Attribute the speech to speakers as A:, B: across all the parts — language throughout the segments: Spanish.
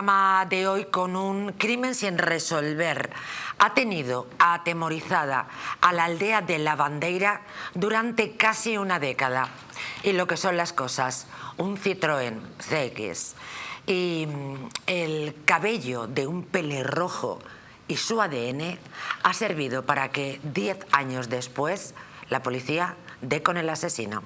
A: programa de hoy con un crimen sin resolver. Ha tenido atemorizada a la aldea de Lavandeira durante casi una década. Y lo que son las cosas, un Citroën CX y el cabello de un pelirrojo y su ADN ha servido para que 10 años después la policía dé con el asesino.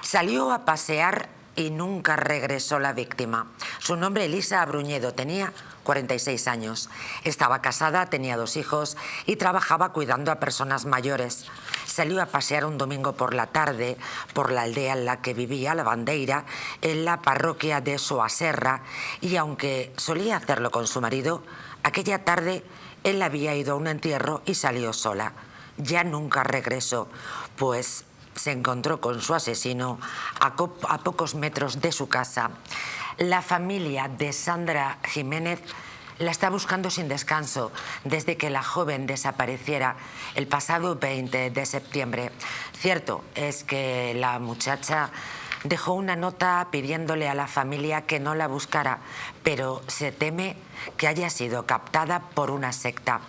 A: Salió a pasear y nunca regresó la víctima. Su nombre, Elisa Bruñedo, tenía 46 años. Estaba casada, tenía 2 hijos y trabajaba cuidando a personas mayores. Salió a pasear un domingo por la tarde por la aldea en la que vivía, Lavandeira, en la parroquia de Soaserra, y aunque solía hacerlo con su marido, aquella tarde él había ido a un entierro y salió sola. Ya nunca regresó, pues se encontró con su asesino a pocos metros de su casa. La familia de Sandra Jiménez la está buscando sin descanso desde que la joven desapareciera el pasado 20 de septiembre. Cierto es que la muchacha dejó una nota pidiéndole a la familia que no la buscara, pero se teme que haya sido captada por una secta.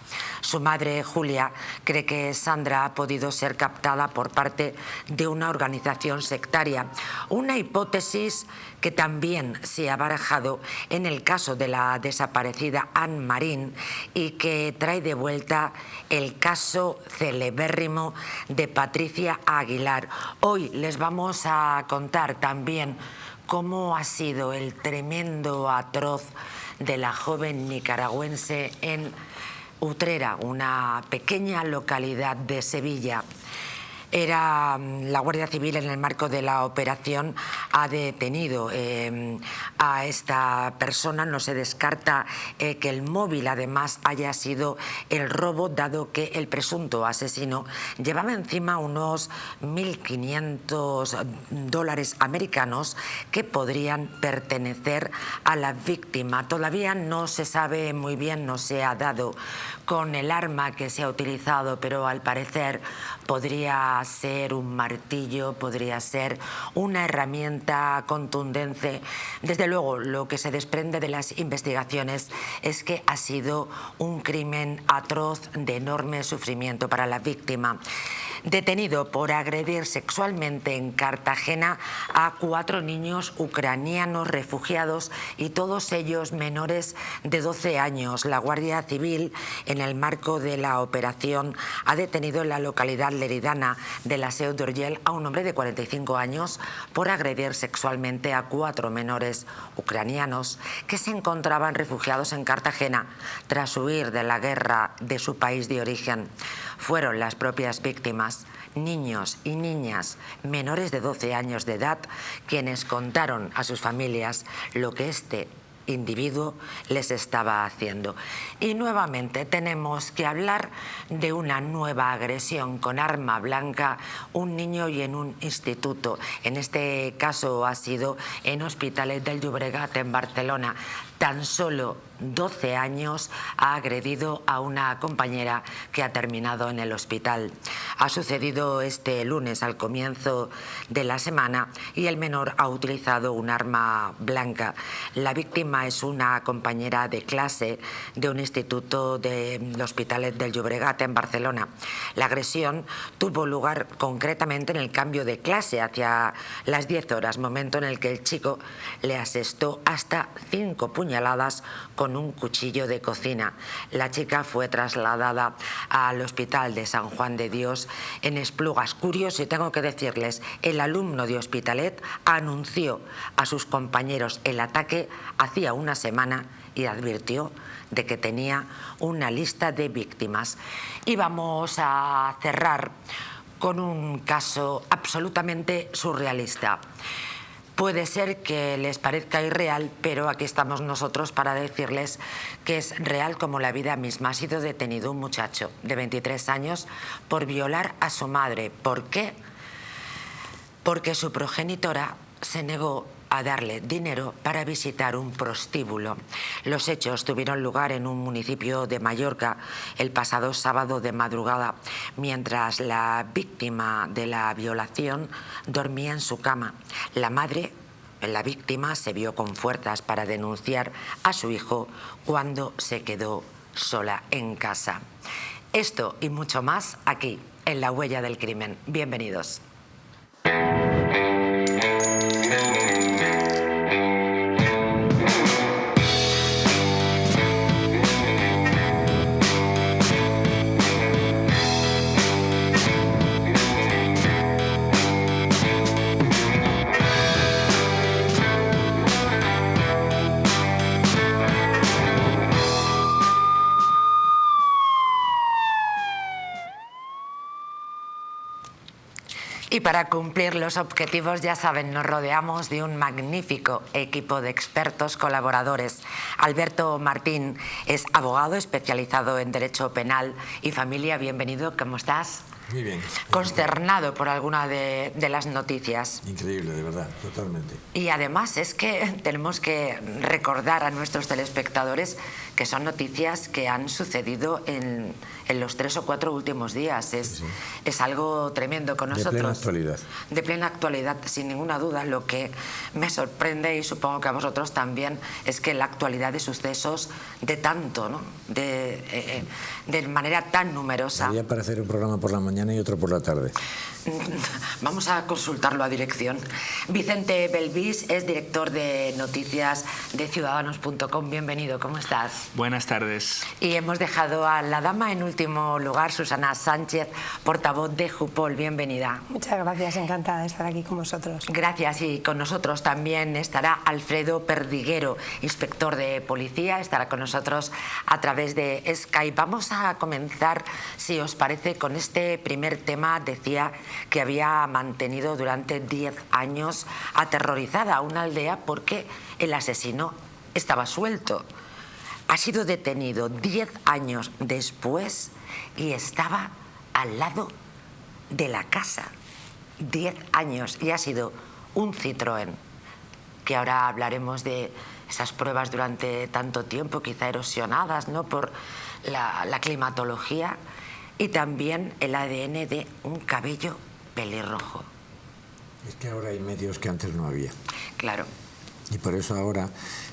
A: Su madre, Julia, cree que Sandra ha podido ser captada por parte de una organización sectaria, una hipótesis que también se ha barajado en el caso de la desaparecida Anne Marín y que trae de vuelta el caso celebérrimo de Patricia Aguilar. Hoy les vamos a contar también cómo ha sido el tremendo atroz de la joven nicaragüense en Utrera, una pequeña localidad de Sevilla. La Guardia Civil, en el marco de la operación, ha detenido a esta persona. No se descarta que el móvil además haya sido el robo, dado que el presunto asesino llevaba encima unos $1.500 americanos que podrían pertenecer a la víctima. Todavía no se sabe muy bien, no se ha dado con el arma que se ha utilizado, pero al parecer podría ser un martillo, podría ser una herramienta contundente. Desde luego, lo que se desprende de las investigaciones es que ha sido un crimen atroz de enorme sufrimiento para la víctima. Detenido por agredir sexualmente en Cartagena a 4 niños ucranianos refugiados y todos ellos menores de 12 años. La Guardia Civil, en el marco de la operación, ha detenido en la localidad leridana de la Seu d'Urgell a un hombre de 45 años por agredir sexualmente a 4 menores ucranianos que se encontraban refugiados en Cartagena tras huir de la guerra de su país de origen. Fueron las propias víctimas, niños y niñas menores de 12 años de edad, quienes contaron a sus familias lo que este individuo les estaba haciendo. Y nuevamente tenemos que hablar de una nueva agresión con arma blanca, un niño y en un instituto. En este caso ha sido en Hospitalet del Llobregat, en Barcelona. Tan solo 12 años ha agredido a una compañera que ha terminado en el hospital. Ha sucedido este lunes al comienzo de la semana y el menor ha utilizado un arma blanca. La víctima es una compañera de clase de un instituto del Hospitalet del Llobregat en Barcelona. La agresión tuvo lugar concretamente en el cambio de clase hacia las 10 horas, momento en el que el chico le asestó hasta 5 puñaladas con un cuchillo de cocina. La chica fue trasladada al Hospital de San Juan de Dios en Esplugas. Curioso, y tengo que decirles, el alumno de Hospitalet anunció a sus compañeros el ataque hacía una semana y advirtió de que tenía una lista de víctimas. Y vamos a cerrar con un caso absolutamente surrealista. Puede ser que les parezca irreal, pero aquí estamos nosotros para decirles que es real como la vida misma. Ha sido detenido un muchacho de 23 años por violar a su madre. ¿Por qué? Porque su progenitora se negó a darle dinero para visitar un prostíbulo. Los hechos tuvieron lugar en un municipio de Mallorca el pasado sábado de madrugada, mientras la víctima de la violación dormía en su cama. La madre la víctima se vio con fuerzas para denunciar a su hijo cuando se quedó sola en casa. Esto y mucho más aquí, en La Huella del Crimen. Bienvenidos. Y para cumplir los objetivos, ya saben, nos rodeamos de un magnífico equipo de expertos colaboradores. Alberto Martín es abogado especializado en Derecho Penal y Familia. Bienvenido, ¿cómo estás?
B: Muy bien.
A: Consternado por alguna de las noticias.
B: Increíble, de verdad, totalmente.
A: Y además es que tenemos que recordar a nuestros telespectadores que son noticias que han sucedido en los 3 o 4 últimos días. Es algo tremendo con nosotros.
B: De plena actualidad.
A: De plena actualidad, sin ninguna duda. Lo que me sorprende, y supongo que a vosotros también, es que la actualidad de sucesos de tanto, ¿no? de manera tan numerosa.
B: Había para hacer un programa por la mañana y otro por la tarde.
A: Vamos a consultarlo a dirección. Vicente Belvis es director de noticias de ciudadanos.com. Bienvenido, ¿cómo estás?
C: Buenas tardes.
A: Y hemos dejado a la dama en último lugar, Susana Sánchez, portavoz de Jupol. Bienvenida.
D: Muchas gracias, encantada de estar aquí con vosotros.
A: Gracias, y con nosotros también estará Alfredo Perdiguero, inspector de policía, estará con nosotros a través de Skype. Vamos a comenzar, si os parece, con este primer tema. Decía que había mantenido durante 10 años aterrorizada a una aldea porque el asesino estaba suelto. Ha sido detenido 10 años después y estaba al lado de la casa. 10 años, y ha sido un Citroën, que ahora hablaremos de esas pruebas durante tanto tiempo, quizá erosionadas, ¿no?, por la climatología, y también el ADN de un cabello pelirrojo.
B: Es que ahora hay medios que antes no había.
A: Claro.
B: Y por eso ahora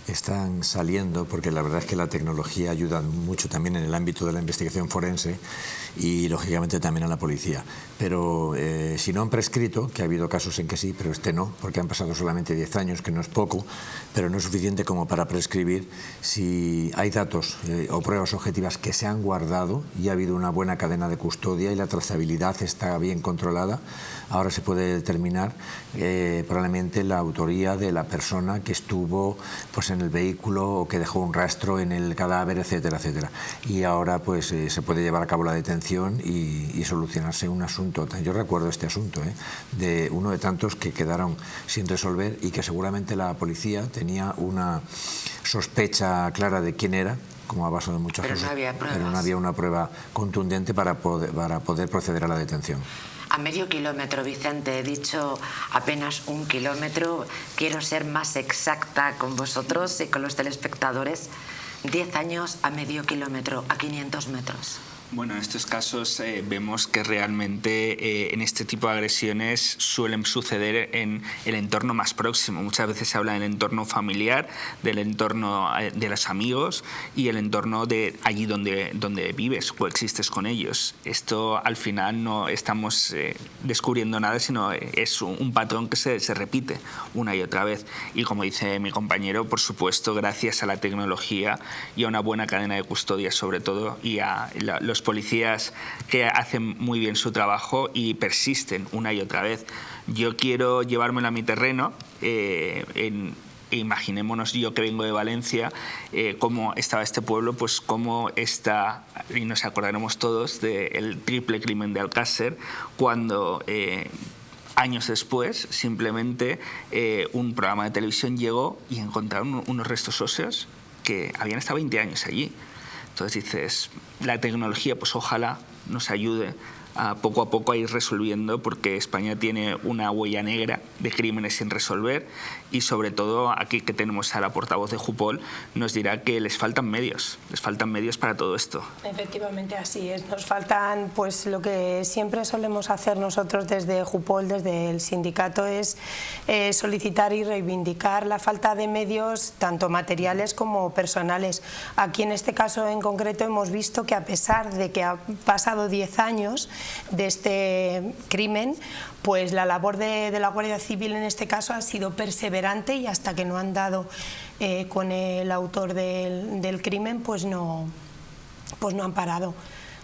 B: están saliendo, porque la verdad es que la tecnología ayuda mucho también en el ámbito de la investigación forense y lógicamente también a la policía. Pero si no han prescrito, que ha habido casos en que sí, pero este no, porque han pasado solamente 10 años, que no es poco, pero no es suficiente como para prescribir. Si hay datos o pruebas objetivas que se han guardado y ha habido una buena cadena de custodia y la trazabilidad está bien controlada, ahora se puede determinar probablemente la autoría de la persona que estuvo pues en el vehículo o que dejó un rastro en el cadáver, etcétera, etcétera. Y ahora pues se puede llevar a cabo la detención y solucionarse un asunto. Yo recuerdo este asunto, de uno de tantos que quedaron sin resolver y que seguramente la policía tenía una sospecha clara de quién era, como ha pasado en muchas cosas, pero no había una prueba contundente para poder proceder a la detención.
A: A medio kilómetro, Vicente, he dicho apenas 1 kilómetro. Quiero ser más exacta con vosotros y con los telespectadores. 10 años a medio kilómetro, a 500 metros.
C: Bueno, en estos casos vemos que realmente en este tipo de agresiones suelen suceder en el entorno más próximo. Muchas veces se habla del entorno familiar, del entorno de los amigos y el entorno de allí donde vives, coexistes con ellos. Esto al final no estamos descubriendo nada, sino es un patrón que se repite una y otra vez. Y como dice mi compañero, por supuesto, gracias a la tecnología y a una buena cadena de custodia sobre todo, y a los policías que hacen muy bien su trabajo y persisten una y otra vez. Yo quiero llevármelo a mi terreno. Imaginémonos, yo que vengo de Valencia, cómo estaba este pueblo, pues cómo está, y nos acordaremos todos del triple crimen de Alcácer, cuando años después simplemente un programa de televisión llegó y encontraron unos restos óseos que habían estado 20 años allí. Entonces dices, la tecnología pues ojalá nos ayude poco a poco a ir resolviendo, porque España tiene una huella negra de crímenes sin resolver, y sobre todo aquí que tenemos a la portavoz de Jupol nos dirá que les faltan medios para todo esto.
D: Efectivamente, así es. Nos faltan, pues lo que siempre solemos hacer nosotros desde Jupol, desde el sindicato, es solicitar y reivindicar la falta de medios tanto materiales como personales. Aquí en este caso en concreto hemos visto que a pesar de que ha pasado 10 años de este crimen, pues la labor de la Guardia Civil en este caso ha sido perseverante, y hasta que no han dado con el autor del crimen, pues no han parado.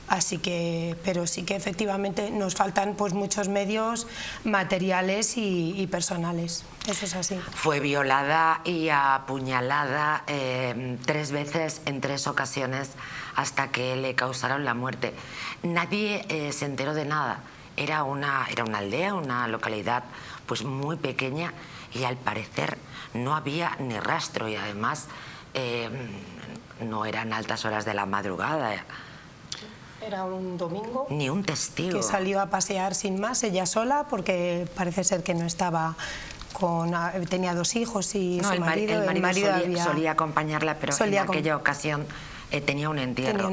D: Así que, pero sí que efectivamente nos faltan pues muchos medios materiales y personales. Eso es así.
A: Fue violada y apuñalada 3 veces en 3 ocasiones hasta que le causaron la muerte. Nadie se enteró de nada. Era una aldea, una localidad pues muy pequeña, y al parecer no había ni rastro, y además no eran altas horas de la madrugada.
D: Era un domingo.
A: Ni un testigo.
D: Que salió a pasear sin más, ella sola, porque parece ser que no estaba tenía 2 hijos y su marido.
A: El marido solía acompañarla, pero en aquella ocasión tenía un entierro.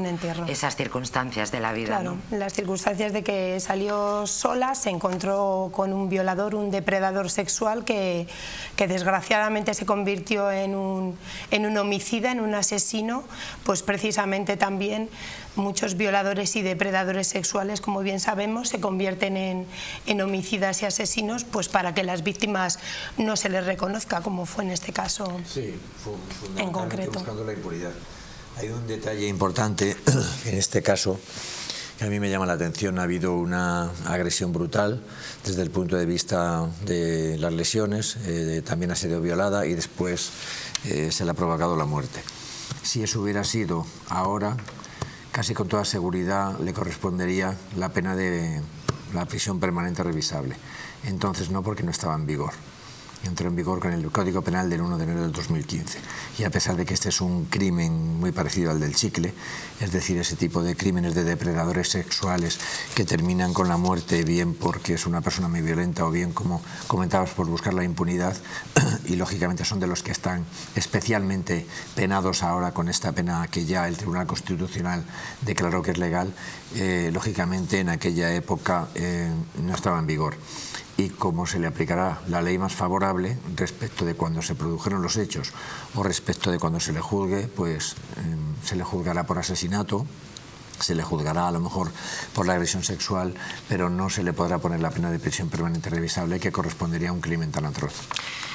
A: Esas circunstancias de la vida.
D: Claro,
A: ¿no?
D: Las circunstancias de que salió sola, se encontró con un violador, un depredador sexual que desgraciadamente se convirtió en un homicida, en un asesino. Pues precisamente también muchos violadores y depredadores sexuales, como bien sabemos, se convierten en homicidas y asesinos, pues para que las víctimas no se les reconozca, como fue en este caso.
B: Sí,
D: en concreto.
B: Buscando la impunidad. Hay un detalle importante en este caso que a mí me llama la atención. Ha habido una agresión brutal desde el punto de vista de las lesiones, también ha sido violada y después se le ha provocado la muerte. Si eso hubiera sido ahora, casi con toda seguridad le correspondería la pena de la prisión permanente revisable. Entonces no, porque no estaba en vigor. Entró en vigor con el Código Penal del 1 de enero del 2015. Y a pesar de que este es un crimen muy parecido al del chicle, es decir, ese tipo de crímenes de depredadores sexuales que terminan con la muerte, bien porque es una persona muy violenta o bien, como comentabas, por buscar la impunidad, y lógicamente son de los que están especialmente penados ahora con esta pena que ya el Tribunal Constitucional declaró que es legal, lógicamente en aquella época no estaba en vigor. Y como se le aplicará la ley más favorable respecto de cuando se produjeron los hechos o respecto de cuando se le juzgue, pues se le juzgará por asesinato, se le juzgará a lo mejor por la agresión sexual, pero no se le podrá poner la pena de prisión permanente revisable que correspondería a un crimen tan atroz.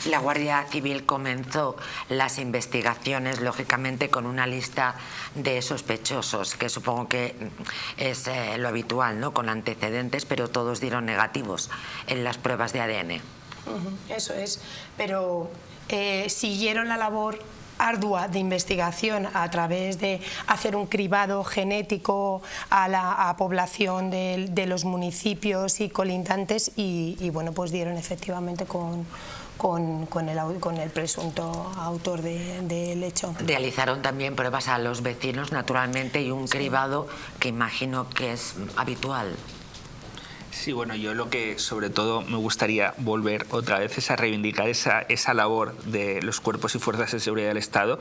A: La Guardia Civil comenzó las investigaciones, lógicamente, con una lista de sospechosos, que supongo que es lo habitual, ¿no? Con antecedentes, pero todos dieron negativos en las pruebas de ADN.
D: Eso es, pero siguieron la labor ardua de investigación a través de hacer un cribado genético a la población de los municipios y colindantes, y bueno, pues dieron efectivamente con el presunto autor del hecho.
A: Realizaron también pruebas a los vecinos, naturalmente, y un cribado que imagino que es habitual.
C: Sí, bueno, yo lo que sobre todo me gustaría volver otra vez es a reivindicar esa labor de los cuerpos y fuerzas de seguridad del Estado,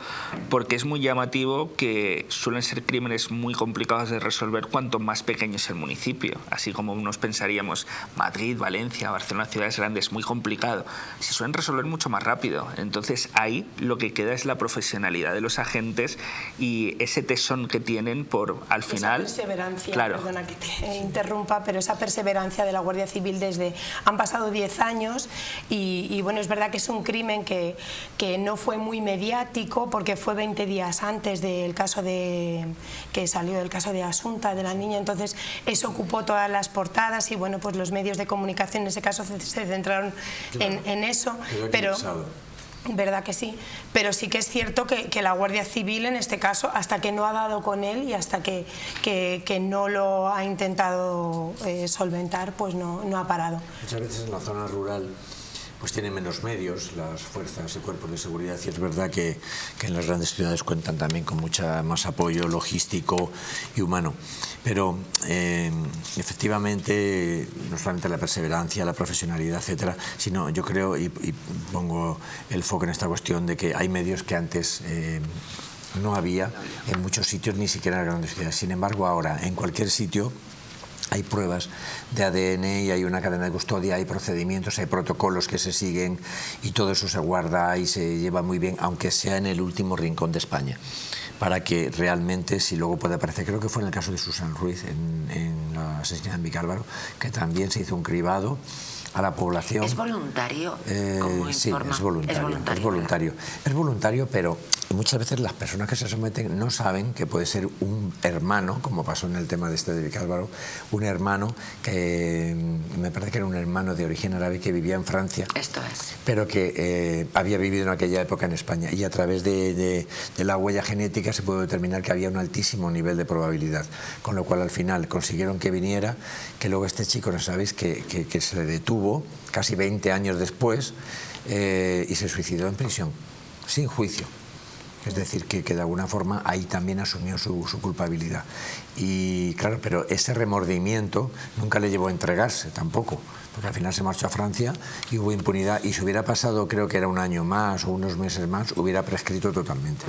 C: porque es muy llamativo que suelen ser crímenes muy complicados de resolver cuanto más pequeño es el municipio. Así como nos pensaríamos Madrid, Valencia, Barcelona, ciudades grandes, muy complicado. Se suelen resolver mucho más rápido. Entonces ahí lo que queda es la profesionalidad de los agentes y ese tesón que tienen por, al final...
D: Esa perseverancia,
C: claro.
D: Perdona que te interrumpa, pero esa perseverancia de la Guardia Civil han pasado 10 años y bueno, es verdad que es un crimen que no fue muy mediático porque fue 20 días antes del caso que salió el caso de Asunta, de la niña, entonces eso ocupó todas las portadas y bueno, pues los medios de comunicación en ese caso se centraron en eso, pero... ¿Verdad que sí? Pero sí que es cierto que la Guardia Civil en este caso, hasta que no ha dado con él y hasta que no lo ha intentado solventar, pues no ha parado.
B: Muchas veces en la zona rural, pues tienen menos medios las fuerzas y cuerpos de seguridad, y es verdad que en las grandes ciudades cuentan también con mucha más apoyo logístico y humano. Pero efectivamente, no solamente la perseverancia, la profesionalidad, etcétera, sino yo creo, y pongo el foco en esta cuestión, de que hay medios que antes no había en muchos sitios, ni siquiera en las grandes ciudades. Sin embargo, ahora en cualquier sitio hay pruebas de ADN y hay una cadena de custodia, hay procedimientos, hay protocolos que se siguen, y todo eso se guarda y se lleva muy bien, aunque sea en el último rincón de España, para que realmente, si luego puede aparecer, creo que fue en el caso de Susan Ruiz, en la asesinato en Vicálvaro, que también se hizo un cribado a la población.
A: ¿Es voluntario?
B: Sí, es voluntario. Es voluntario, pero muchas veces las personas que se someten no saben que puede ser un hermano, como pasó en el tema de Vicálvaro, un hermano que me parece que era un hermano de origen árabe que vivía en Francia.
A: Esto es.
B: Pero que había vivido en aquella época en España, y a través de la huella genética se pudo determinar que había un altísimo nivel de probabilidad, con lo cual al final consiguieron que viniera, que luego este chico, no sabéis, que se le detuvo casi 20 años después y se suicidó en prisión, sin juicio. Es decir, que de alguna forma ahí también asumió su culpabilidad. Y claro, pero ese remordimiento nunca le llevó a entregarse tampoco, porque al final se marchó a Francia y hubo impunidad, y si hubiera pasado, creo que era un año más o unos meses más, hubiera prescrito totalmente.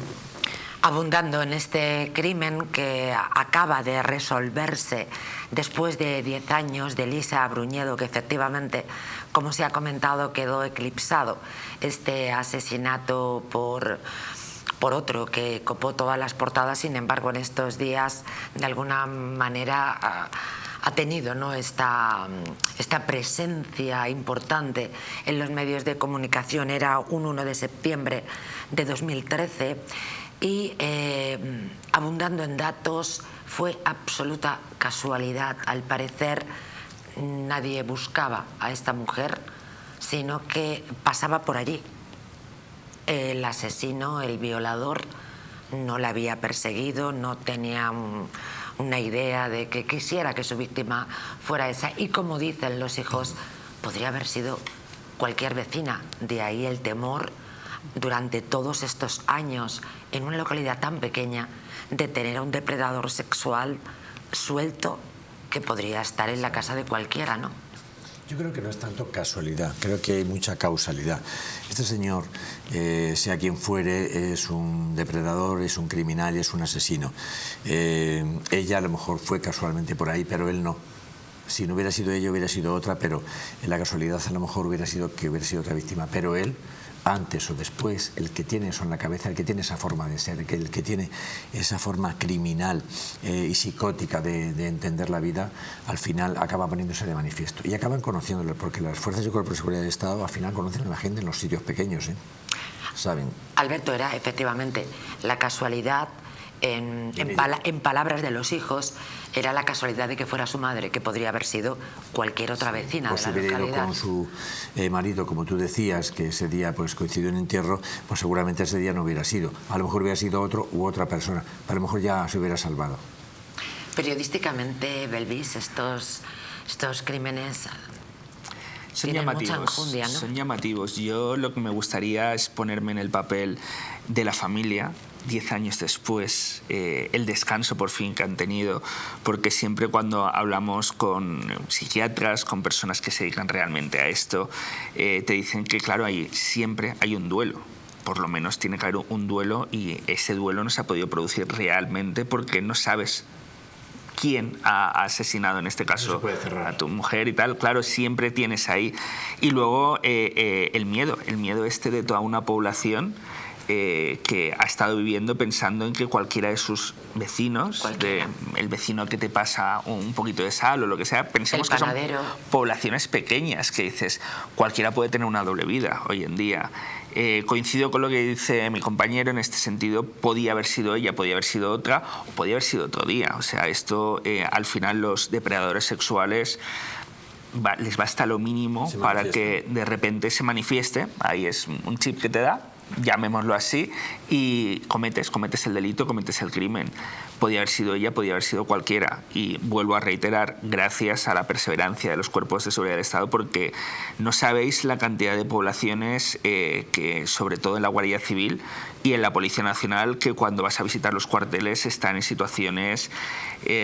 A: Abundando en este crimen que acaba de resolverse después de 10 años de Elisa Bruñedo, que efectivamente, como se ha comentado, quedó eclipsado. Este asesinato por otro que copó todas las portadas, sin embargo, en estos días, de alguna manera, ha tenido, ¿no?, esta presencia importante en los medios de comunicación. Era un 1 de septiembre de 2013 y, abundando en datos, fue absoluta casualidad. Al parecer, nadie buscaba a esta mujer, sino que pasaba por allí. El asesino, el violador, no la había perseguido, no tenía una idea de que quisiera que su víctima fuera esa. Y como dicen los hijos, podría haber sido cualquier vecina. De ahí el temor durante todos estos años, en una localidad tan pequeña, de tener a un depredador sexual suelto que podría estar en la casa de cualquiera, ¿no?
B: Yo creo que no es tanto casualidad, creo que hay mucha causalidad. Este señor, sea quien fuere, es un depredador, es un criminal y es un asesino. Ella a lo mejor fue casualmente por ahí, pero él no. Si no hubiera sido ella, hubiera sido otra, pero en la casualidad a lo mejor hubiera sido que hubiera sido otra víctima. Pero él, antes o después, el que tiene eso en la cabeza, el que tiene esa forma de ser, el que tiene esa forma criminal y psicótica de entender la vida, al final acaba poniéndose de manifiesto. Y acaban conociéndolo, porque las fuerzas y cuerpos de seguridad del Estado al final conocen a la gente en los sitios pequeños, ¿saben?
A: Alberto, era efectivamente la casualidad. En palabras de los hijos, era la casualidad de que fuera su madre, que podría haber sido cualquier otra vecina de la localidad.
B: Si hubiera ido con su marido, como tú decías, que ese día pues coincidió en entierro, pues seguramente ese día no hubiera sido. A lo mejor hubiera sido otro u otra persona. A lo mejor ya se hubiera salvado.
A: Periodísticamente, Belvis, estos crímenes
C: son
A: tienen
C: llamativos,
A: mucha enjundia, ¿no?
C: son llamativos. Yo lo que me gustaría es ponerme en el papel de la familia 10 años después, el descanso por fin que han tenido, porque siempre cuando hablamos con psiquiatras, con personas que se dedican realmente a esto, te dicen que claro, siempre hay un duelo. Por lo menos tiene que haber un duelo, y ese duelo no se ha podido producir realmente porque no sabes quién ha asesinado en este caso a tu mujer y tal. Claro, siempre tienes ahí. Y luego el miedo de toda una población que ha estado viviendo pensando en que cualquiera de sus vecinos, el vecino que te pasa un poquito de sal o lo que sea, pensemos que son poblaciones pequeñas, que dices, cualquiera puede tener una doble vida hoy en día. Coincido con lo que dice mi compañero en este sentido. Podía haber sido ella, podía haber sido otra, o podía haber sido otro día. O sea, esto al final los depredadores sexuales les basta lo mínimo para que de repente se manifieste. Ahí es un chip que te da llamémoslo así, y cometes el delito, cometes el crimen. Podía haber sido ella, podía haber sido cualquiera. Y vuelvo a reiterar, gracias a la perseverancia de los cuerpos de seguridad del Estado, porque no sabéis la cantidad de poblaciones que, sobre todo en la Guardia Civil y en la Policía Nacional, que cuando vas a visitar los cuarteles están en situaciones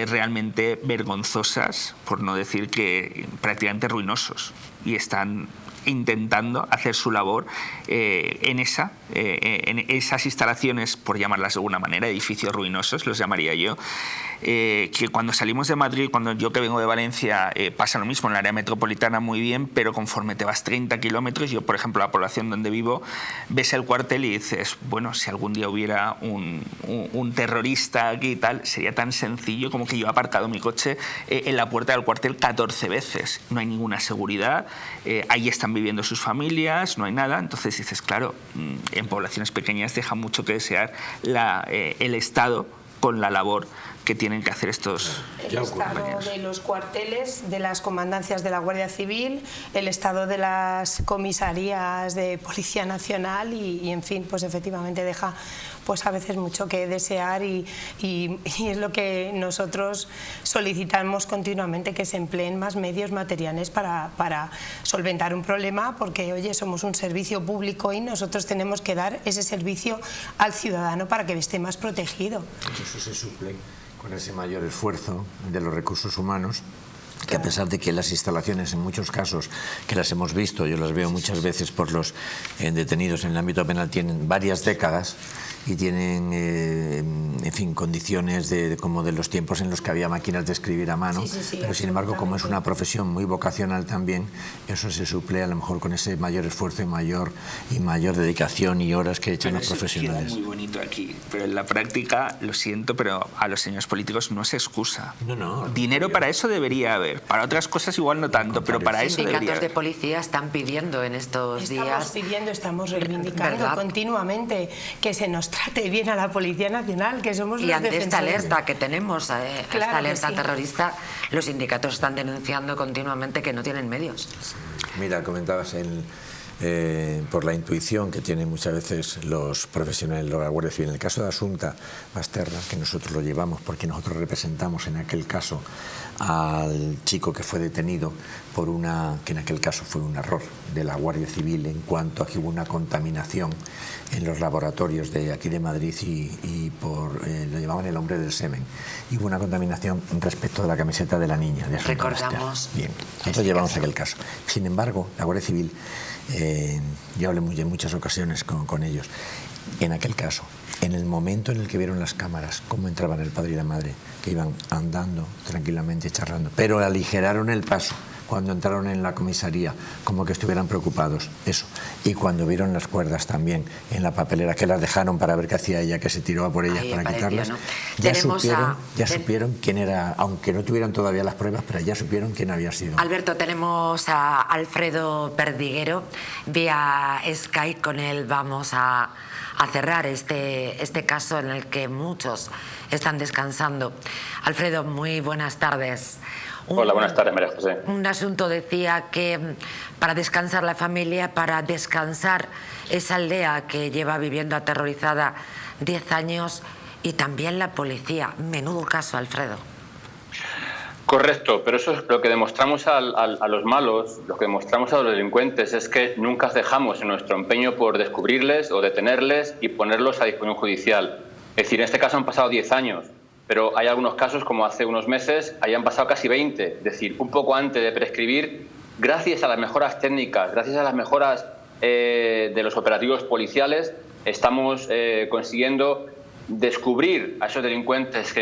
C: realmente vergonzosas, por no decir que prácticamente ruinosos, y están intentando hacer su labor en esas instalaciones, por llamarlas de alguna manera, edificios ruinosos, los llamaría yo, que cuando salimos de Madrid, cuando yo que vengo de Valencia, pasa lo mismo en el área metropolitana muy bien, pero conforme te vas 30 kilómetros, yo por ejemplo la población donde vivo, ves el cuartel y dices, bueno, si algún día hubiera un terrorista aquí y tal, sería tan sencillo como que yo he aparcado mi coche en la puerta del cuartel 14 veces, no hay ninguna seguridad, ahí están viviendo sus familias, no hay nada. Entonces dices, claro, en poblaciones pequeñas deja mucho que desear el Estado con la labor que tienen que hacer estos
D: estado de los cuarteles, de las comandancias de la Guardia Civil, el estado de las comisarías de Policía Nacional y en fin, pues efectivamente deja pues a veces mucho que desear y es lo que nosotros solicitamos continuamente, que se empleen más medios materiales para solventar un problema, porque oye, somos un servicio público y nosotros tenemos que dar ese servicio al ciudadano para que esté más protegido.
B: Eso se suple con ese mayor esfuerzo de los recursos humanos, que a pesar de que las instalaciones en muchos casos, que las hemos visto, yo las veo muchas veces por los detenidos en el ámbito penal, tienen varias décadas y tienen, en fin, condiciones como de los tiempos en los que había máquinas de escribir a mano, pero sin embargo, como es una profesión muy vocacional también, eso se suple a lo mejor con ese mayor esfuerzo y mayor dedicación y horas que echan los profesionales.
C: Queda muy bonito aquí, pero en la práctica, lo siento, pero a los señores políticos no se excusa.
B: No,
C: dinero para eso debería haber, para otras cosas igual no tanto, pero para eso debería haber.
A: Sindicatos de policía están pidiendo en estos días...
D: Estamos reivindicando continuamente que se nos trate bien a la Policía Nacional, que somos los defensores.
A: Y ante esta alerta que tenemos, esta alerta terrorista, los sindicatos están denunciando continuamente que no tienen medios.
B: Mira, comentabas por la intuición que tienen muchas veces los profesionales de la Guardia Civil. En el caso de Asunta Basterra, que nosotros lo llevamos porque nosotros representamos en aquel caso al chico que fue detenido por que en aquel caso fue un error de la Guardia Civil en cuanto a que hubo una contaminación en los laboratorios de aquí de Madrid y lo llamaban el hombre del semen, y hubo una contaminación respecto de la camiseta de la niña de Asunta Basterra.
A: Recordamos.
B: Bien, nosotros llevamos aquel caso. Sin embargo, la Guardia Civil, yo hablé en muchas ocasiones con ellos, en aquel caso, en el momento en el que vieron las cámaras cómo entraban el padre y la madre, que iban andando tranquilamente, charlando, pero aligeraron el paso cuando entraron en la comisaría, como que estuvieran preocupados, eso. Y cuando vieron las cuerdas también en la papelera, que las dejaron para ver qué hacía ella, que se tiró a por ellas para quitarlas, ¿no? ya supieron quién era, aunque no tuvieran todavía las pruebas, pero ya supieron quién había sido.
A: Alberto, tenemos a Alfredo Perdiguero vía Skype. Con él vamos a cerrar este caso en el que muchos están descansando. Alfredo, muy buenas tardes.
E: Hola, buenas tardes, María José.
A: Un asunto decía que para descansar la familia, para descansar esa aldea que lleva viviendo aterrorizada 10 años y también la policía. Menudo caso, Alfredo.
E: Correcto, pero eso es lo que demostramos a los malos, lo que demostramos a los delincuentes es que nunca cejamos en nuestro empeño por descubrirles o detenerles y ponerlos a disposición judicial. Es decir, en este caso han pasado 10 años. Pero hay algunos casos, como hace unos meses, hayan pasado casi 20, es decir, un poco antes de prescribir, gracias a las mejoras técnicas, gracias a las mejoras de los operativos policiales, estamos consiguiendo descubrir a esos delincuentes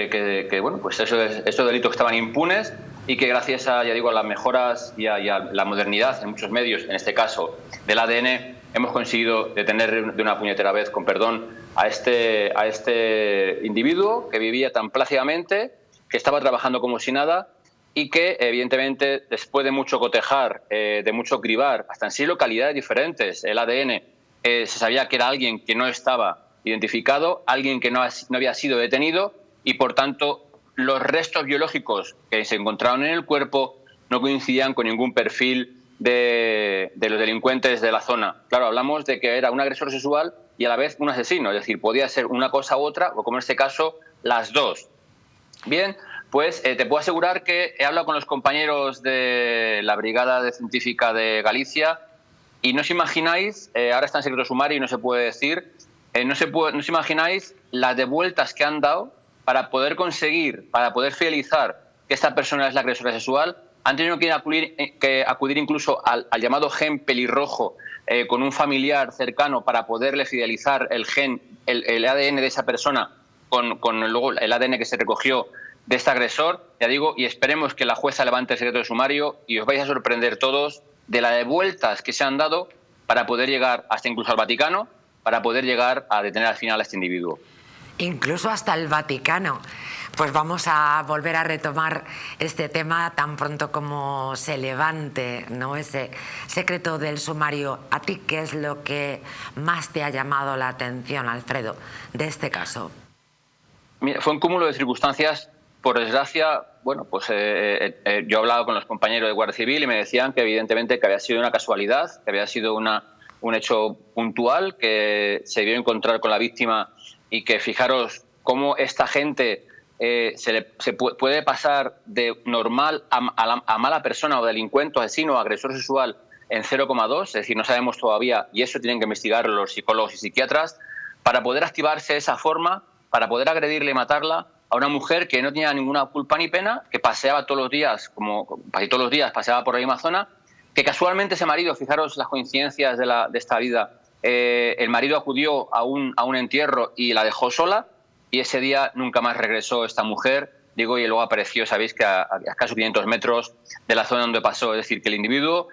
E: bueno, pues esos delitos que estaban impunes y que gracias a, ya digo, a las mejoras y a la modernidad en muchos medios, en este caso del ADN, hemos conseguido detener de una puñetera vez, con perdón, a este individuo que vivía tan plácidamente, que estaba trabajando como si nada y que, evidentemente, después de mucho cotejar, de mucho cribar, hasta en 6 localidades diferentes, el ADN, se sabía que era alguien que no estaba identificado, alguien que no había sido detenido y, por tanto, los restos biológicos que se encontraron en el cuerpo no coincidían con ningún perfil de los delincuentes de la zona. Claro, hablamos de que era un agresor sexual y a la vez un asesino. Es decir, podía ser una cosa u otra, o como en este caso, las dos. Bien, pues te puedo asegurar que he hablado con los compañeros de la Brigada Científica de Galicia y no os imagináis, ahora está en secreto sumario y no se puede decir, no os imagináis las devueltas que han dado para poder conseguir, para poder fidelizar que esta persona es la agresora sexual. Han tenido que acudir incluso al llamado gen pelirrojo con un familiar cercano para poderle fidelizar el gen, el ADN de esa persona con luego el ADN que se recogió de este agresor, ya digo, y esperemos que la jueza levante el secreto de sumario y os vais a sorprender todos de las vueltas que se han dado para poder llegar hasta incluso al Vaticano, para poder llegar a detener al final a este individuo.
A: Incluso hasta el Vaticano. Pues vamos a volver a retomar este tema tan pronto como se levante, ¿no?, ese secreto del sumario. ¿A ti qué es lo que más te ha llamado la atención, Alfredo, de este caso?
E: Mira, fue un cúmulo de circunstancias. Por desgracia, bueno, pues yo he hablado con los compañeros de Guardia Civil y me decían que evidentemente que había sido una casualidad, que había sido un hecho puntual, que se debió encontrar con la víctima y que fijaros cómo esta gente se puede pasar de normal a mala persona o delincuente, o asesino o agresor sexual en 0,2, es decir, no sabemos todavía, y eso tienen que investigar los psicólogos y psiquiatras, para poder activarse de esa forma, para poder agredirle y matarla a una mujer que no tenía ninguna culpa ni pena, que paseaba todos los días, como casi todos los días paseaba por la misma zona, que casualmente ese marido, fijaros las coincidencias de esta vida, el marido acudió a un entierro y la dejó sola, y ese día nunca más regresó esta mujer, digo, y luego apareció, sabéis, que a escasos 500 metros de la zona donde pasó. Es decir, que el individuo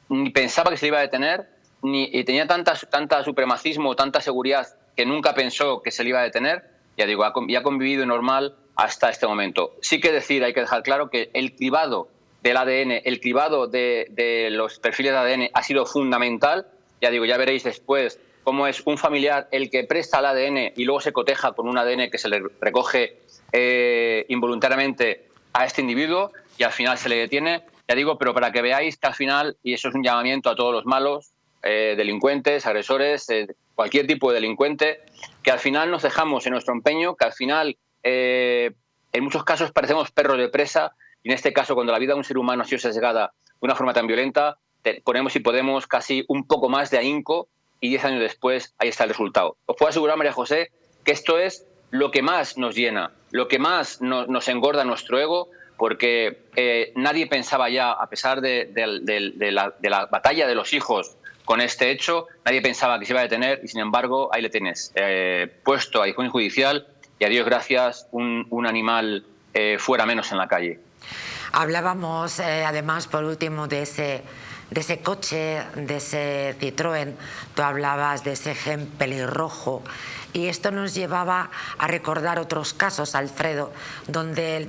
E: ni pensaba que se le iba a detener, y tenía tanta supremacismo, tanta seguridad, que nunca pensó que se le iba a detener. Ya digo, ya ha convivido normal hasta este momento. Sí que decir, hay que dejar claro que el cribado del ADN, el cribado de los perfiles de ADN ha sido fundamental. Ya digo, ya veréis después cómo es un familiar el que presta el ADN y luego se coteja con un ADN que se le recoge involuntariamente a este individuo y al final se le detiene. Ya digo, pero para que veáis que al final, y eso es un llamamiento a todos los malos, delincuentes, agresores, cualquier tipo de delincuente, que al final nos dejamos en nuestro empeño, que al final en muchos casos parecemos perros de presa, y en este caso cuando la vida de un ser humano ha sido sesgada de una forma tan violenta, ponemos, si podemos, casi un poco más de ahínco, y 10 años después ahí está el resultado. Os puedo asegurar, María José, que esto es lo que más nos llena, lo que más nos engorda nuestro ego, porque nadie pensaba ya, a pesar de la batalla de los hijos con este hecho, nadie pensaba que se iba a detener, y sin embargo ahí le tienes, puesto a disposición judicial, y a Dios gracias, un animal fuera menos en la calle.
A: Hablábamos además, por último, de ese coche, de ese Citroën. Tú hablabas de ese gen pelirrojo, y esto nos llevaba a recordar otros casos, Alfredo, donde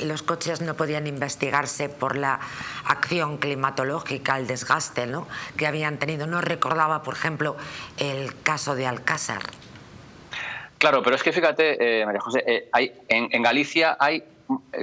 A: los coches no podían investigarse por la acción climatológica, el desgaste, ¿no?, que habían tenido. Nos recordaba, por ejemplo, el caso de Alcázar.
E: Claro, pero es que fíjate, María José, en Galicia hay,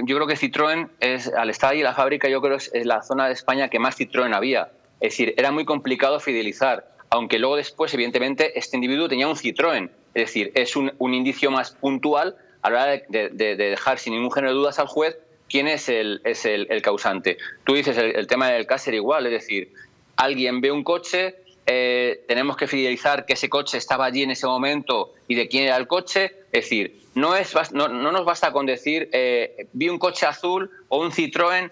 E: yo creo que Citroën, al estar ahí en la fábrica, yo creo que es la zona de España que más Citroën había. Es decir, era muy complicado fidelizar, aunque luego después, evidentemente, este individuo tenía un Citroën. Es decir, es un indicio más puntual a la hora de dejar sin ningún género de dudas al juez quién es el causante. Tú dices el tema del Alcázar igual, es decir, alguien ve un coche, tenemos que fidelizar que ese coche estaba allí en ese momento y de quién era el coche. Es decir, no nos basta con decir vi un coche azul o un Citroën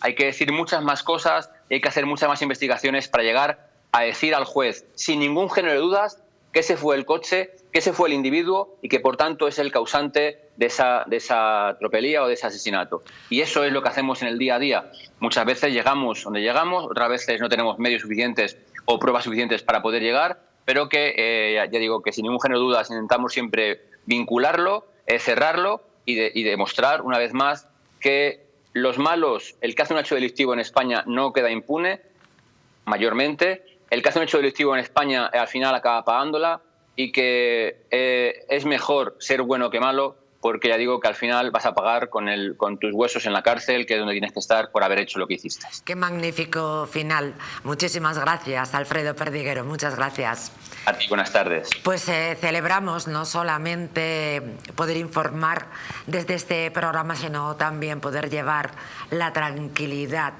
E: hay que decir muchas más cosas, hay que hacer muchas más investigaciones para llegar a decir al juez sin ningún género de dudas que ese fue el coche, que ese fue el individuo y que por tanto es el causante de esa tropelía o de ese asesinato. Y eso es lo que hacemos en el día a día. Muchas veces llegamos donde llegamos, otras veces no tenemos medios suficientes o pruebas suficientes para poder llegar, pero que ya digo que sin ningún género de dudas intentamos siempre vincularlo, cerrarlo y demostrar una vez más que los malos, el que hace un hecho delictivo en España no queda impune, mayormente. El que hace un hecho delictivo en España al final acaba pagándola, y que es mejor ser bueno que malo, porque ya digo que al final vas a pagar con tus huesos en la cárcel, que es donde tienes que estar por haber hecho lo que hiciste.
A: Qué magnífico final. Muchísimas gracias, Alfredo Perdiguero. Muchas gracias.
E: A ti, buenas tardes.
A: Pues celebramos no solamente poder informar desde este programa, sino también poder llevar la tranquilidad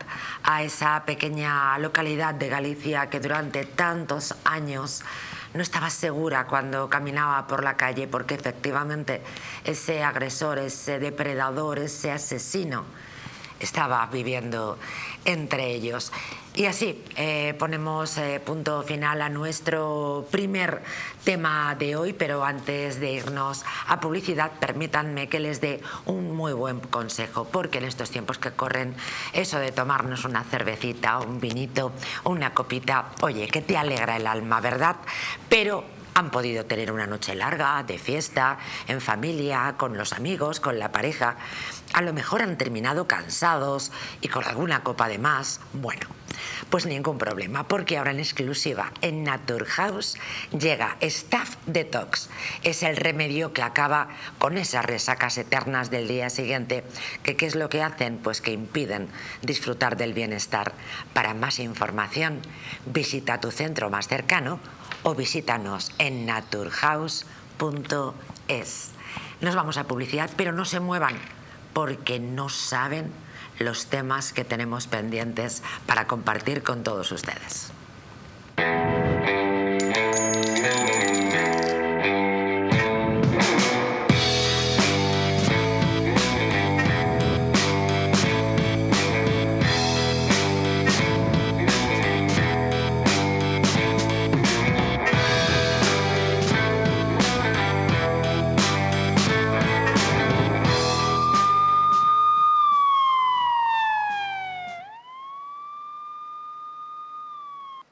A: a esa pequeña localidad de Galicia que durante tantos años no estaba segura cuando caminaba por la calle, porque efectivamente ese agresor, ese depredador, ese asesino estaba viviendo entre ellos. Y así ponemos punto final a nuestro primer tema de hoy, pero antes de irnos a publicidad, permítanme que les dé un muy buen consejo, porque en estos tiempos que corren, eso de tomarnos una cervecita, un vinito, una copita, oye, que te alegra el alma, ¿verdad? Pero han podido tener una noche larga, de fiesta, en familia, con los amigos, con la pareja. A lo mejor han terminado cansados y con alguna copa de más. Bueno, pues ningún problema, porque ahora en exclusiva en Naturhaus llega Staff Detox. Es el remedio que acaba con esas resacas eternas del día siguiente. ¿Qué es lo que hacen? Pues que impiden disfrutar del bienestar. Para más información, visita tu centro más cercano o visítanos en naturhaus.es. Nos vamos a publicidad, pero no se muevan, porque no saben los temas que tenemos pendientes para compartir con todos ustedes.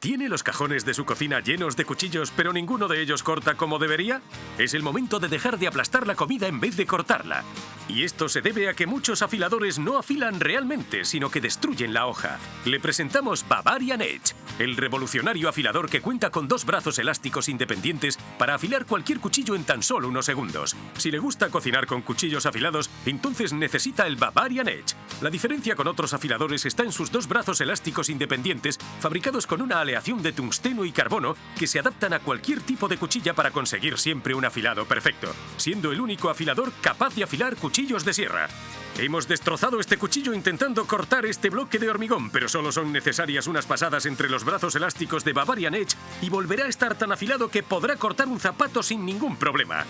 F: ¿Tiene los cajones de su cocina llenos de cuchillos, pero ninguno de ellos corta como debería? Es el momento de dejar de aplastar la comida en vez de cortarla. Y esto se debe a que muchos afiladores no afilan realmente, sino que destruyen la hoja. Le presentamos Bavarian Edge, el revolucionario afilador que cuenta con 2 brazos elásticos independientes para afilar cualquier cuchillo en tan solo unos segundos. Si le gusta cocinar con cuchillos afilados, entonces necesita el Bavarian Edge. La diferencia con otros afiladores está en sus 2 brazos elásticos independientes, fabricados con una aleación de tungsteno y carbono que se adaptan a cualquier tipo de cuchilla para conseguir siempre un afilado perfecto, siendo el único afilador capaz de afilar cuchillos de sierra. Hemos destrozado este cuchillo intentando cortar este bloque de hormigón, pero solo son necesarias unas pasadas entre los brazos elásticos de Bavarian Edge y volverá a estar tan afilado que podrá cortar un zapato sin ningún problema.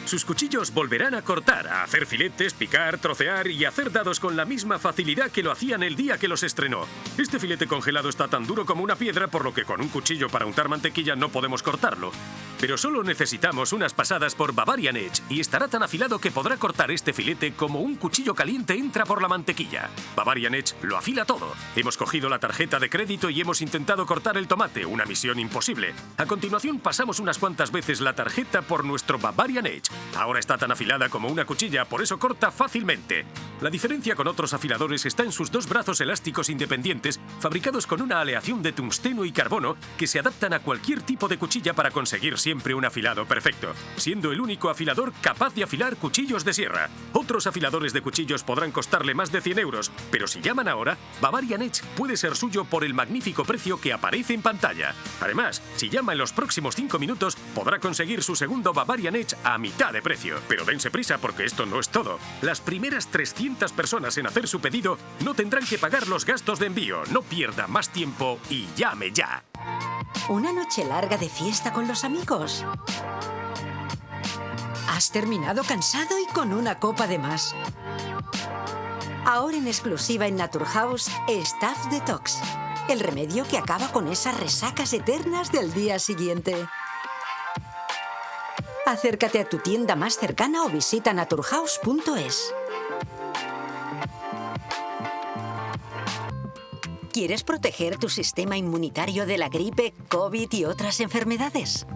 F: Sus cuchillos volverán a cortar, a hacer filetes, picar, trocear y hacer dados con la misma facilidad que lo hacían el día que los estrenó. Este filete congelado está tan duro como una piedra, por lo que con un cuchillo para untar mantequilla no podemos cortarlo. Pero solo necesitamos unas pasadas por Bavarian Edge y estará tan afilado que podrá cortar este filete como un cuchillo caliente entra por la mantequilla. Bavarian Edge lo afila todo. Hemos cogido la tarjeta de crédito y hemos intentado cortar el tomate, una misión imposible. A continuación pasamos unas cuantas veces la tarjeta por nuestro Bavarian Edge. Ahora está tan afilada como una cuchilla, por eso corta fácilmente. La diferencia con otros afiladores está en sus 2 brazos elásticos independientes, fabricados con una aleación de tungsteno y carbono que se adaptan a cualquier tipo de cuchilla para conseguir siempre un afilado perfecto, siendo el único afilador capaz de afilar cuchillos de sierra. Otros afiladores de cuchillos podrán costarle más de 100 euros, pero si llaman ahora, Bavarian Edge puede ser suyo por el magnífico precio que aparece en pantalla. Además, si llama en los próximos 5 minutos, podrá conseguir su segundo Bavarian Edge a mitad de precio. Pero dense prisa porque esto no es todo. Las primeras 300 personas en hacer su pedido no tendrán que pagar los gastos de envío. No pierda más tiempo y llame ya.
G: ¿Una noche larga de fiesta con los amigos? ¿Has terminado cansado y con una copa de más? Ahora en exclusiva en Naturhaus, Staff Detox, el remedio que acaba con esas resacas eternas del día siguiente. Acércate a tu tienda más cercana o visita naturhaus.es. ¿Quieres proteger tu sistema inmunitario de la gripe, COVID y otras enfermedades?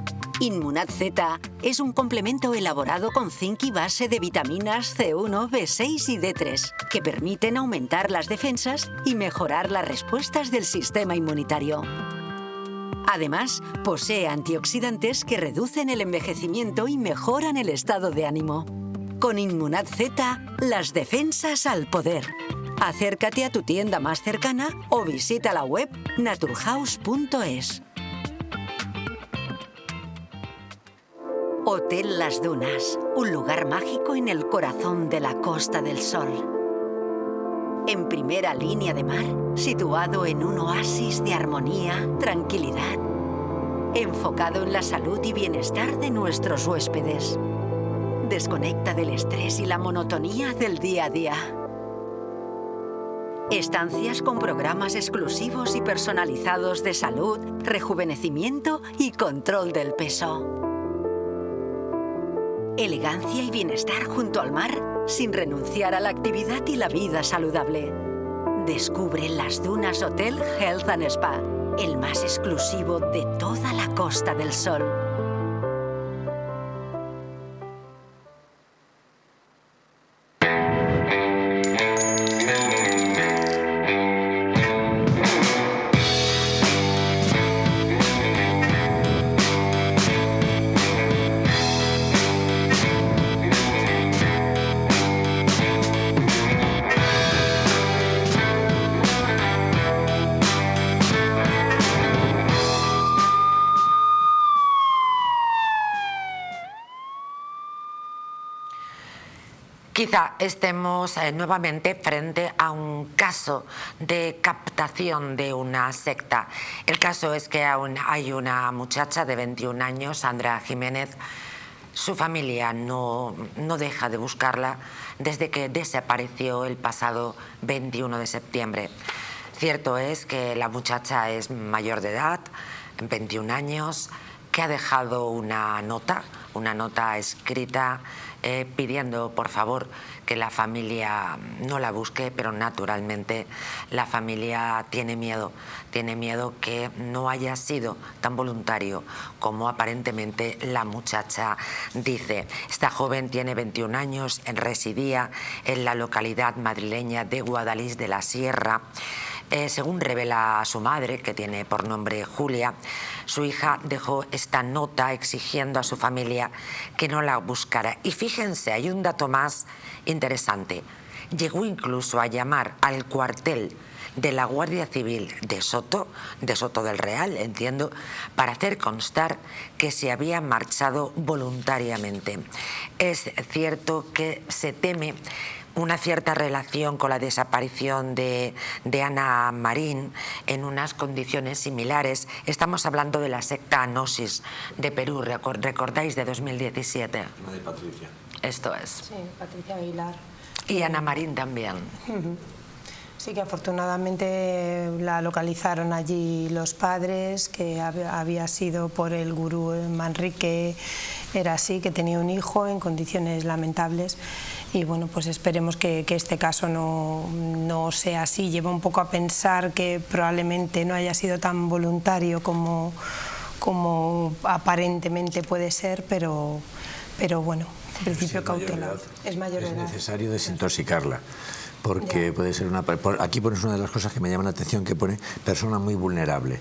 G: Inmunad Z es un complemento elaborado con zinc y base de vitaminas C1, B6 y D3 que permiten aumentar las defensas y mejorar las respuestas del sistema inmunitario. Además, posee antioxidantes que reducen el envejecimiento y mejoran el estado de ánimo. Con Inmunad Z, las defensas al poder. Acércate a tu tienda más cercana o visita la web naturhaus.es. Hotel Las Dunas, un lugar mágico en el corazón de la Costa del Sol. En primera línea de mar, situado en un oasis de armonía, tranquilidad, enfocado en la salud y bienestar de nuestros huéspedes. Desconecta del estrés y la monotonía del día a día. Estancias con programas exclusivos y personalizados de salud, rejuvenecimiento y control del peso. Elegancia y bienestar junto al mar, sin renunciar a la actividad y la vida saludable. Descubre Las Dunas Hotel Health and Spa, el más exclusivo de toda la Costa del Sol.
A: Quizá estemos nuevamente frente a un caso de captación de una secta. El caso es que aún hay una muchacha de 21 años, Sandra Jiménez. Su familia no deja de buscarla desde que desapareció el pasado 21 de septiembre. Cierto es que la muchacha es mayor de edad, 21 años, que ha dejado una nota escrita pidiendo por favor que la familia no la busque, pero naturalmente la familia tiene miedo que no haya sido tan voluntario como aparentemente la muchacha dice. Esta joven tiene 21 años, residía en la localidad madrileña de Guadalís de la Sierra. Según revela su madre, que tiene por nombre Julia, su hija dejó esta nota exigiendo a su familia que no la buscara. Y fíjense, hay un dato más interesante. Llegó incluso a llamar al cuartel de la Guardia Civil de Soto del Real, entiendo, para hacer constar que se había marchado voluntariamente. Es cierto que se teme una cierta relación con la desaparición de Ana Marín en unas condiciones similares. Estamos hablando de la secta Gnosis de Perú, ¿recordáis? De 2017.
B: De Patricia.
A: Esto es.
D: Sí, Patricia Aguilar.
A: Y Ana Marín también.
D: Sí, que afortunadamente la localizaron allí los padres, que había sido por el gurú Manrique, era así, que tenía un hijo en condiciones lamentables. Y bueno, pues esperemos que este caso no sea así. Lleva un poco a pensar que probablemente no haya sido tan voluntario como aparentemente puede ser, pero bueno, en principio cautelar. Es mayor de edad.
B: Es necesario desintoxicarla. Porque puede ser aquí pones una de las cosas que me llama la atención, que pone persona muy vulnerable.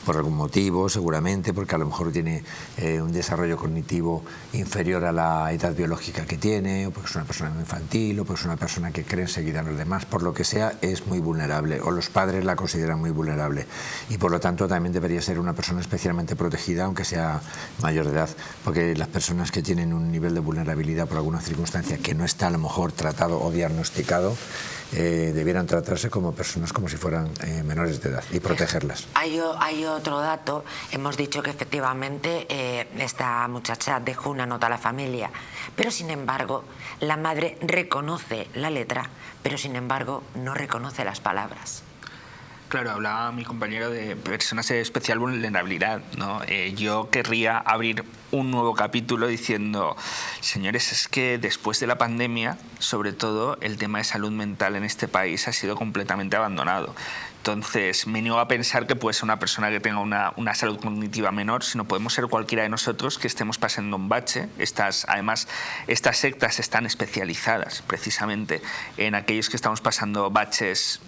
B: Por algún motivo, seguramente, porque a lo mejor tiene un desarrollo cognitivo inferior a la edad biológica que tiene, o porque es una persona muy infantil, o porque es una persona que cree enseguida en los demás, por lo que sea, es muy vulnerable, o los padres la consideran muy vulnerable. Y por lo tanto también debería ser una persona especialmente protegida, aunque sea mayor de edad, porque las personas que tienen un nivel de vulnerabilidad por alguna circunstancia que no está a lo mejor tratado o diagnosticado, debieran tratarse como personas como si fueran menores de edad y protegerlas.
A: Hay otro dato. Hemos dicho que efectivamente esta muchacha dejó una nota a la familia, pero sin embargo la madre reconoce la letra, pero sin embargo no reconoce las palabras.
C: Claro, hablaba mi compañero de personas de especial vulnerabilidad, ¿no? Yo querría abrir un nuevo capítulo diciendo, señores, es que después de la pandemia, sobre todo, el tema de salud mental en este país ha sido completamente abandonado. Entonces, me niego a pensar que puede ser una persona que tenga una salud cognitiva menor, sino podemos ser cualquiera de nosotros que estemos pasando un bache. Además, estas sectas están especializadas precisamente en aquellos que estamos pasando baches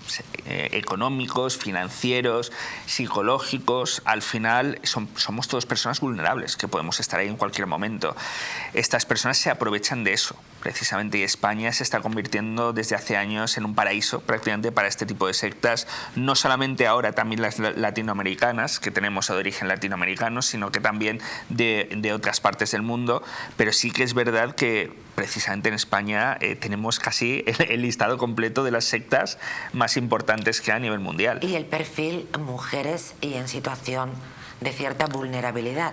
C: económicos, financieros, psicológicos. Al final somos todos personas vulnerables, que podemos estar ahí en cualquier momento. Estas personas se aprovechan de eso, precisamente, y España se está convirtiendo desde hace años en un paraíso prácticamente para este tipo de sectas, no solamente ahora, también las latinoamericanas, que tenemos de origen latinoamericano, sino que también de otras partes del mundo, pero sí que es verdad que precisamente en España tenemos casi el listado completo de las sectas más importantes que hay a nivel mundial.
A: Y el perfil mujeres y en situación de cierta vulnerabilidad.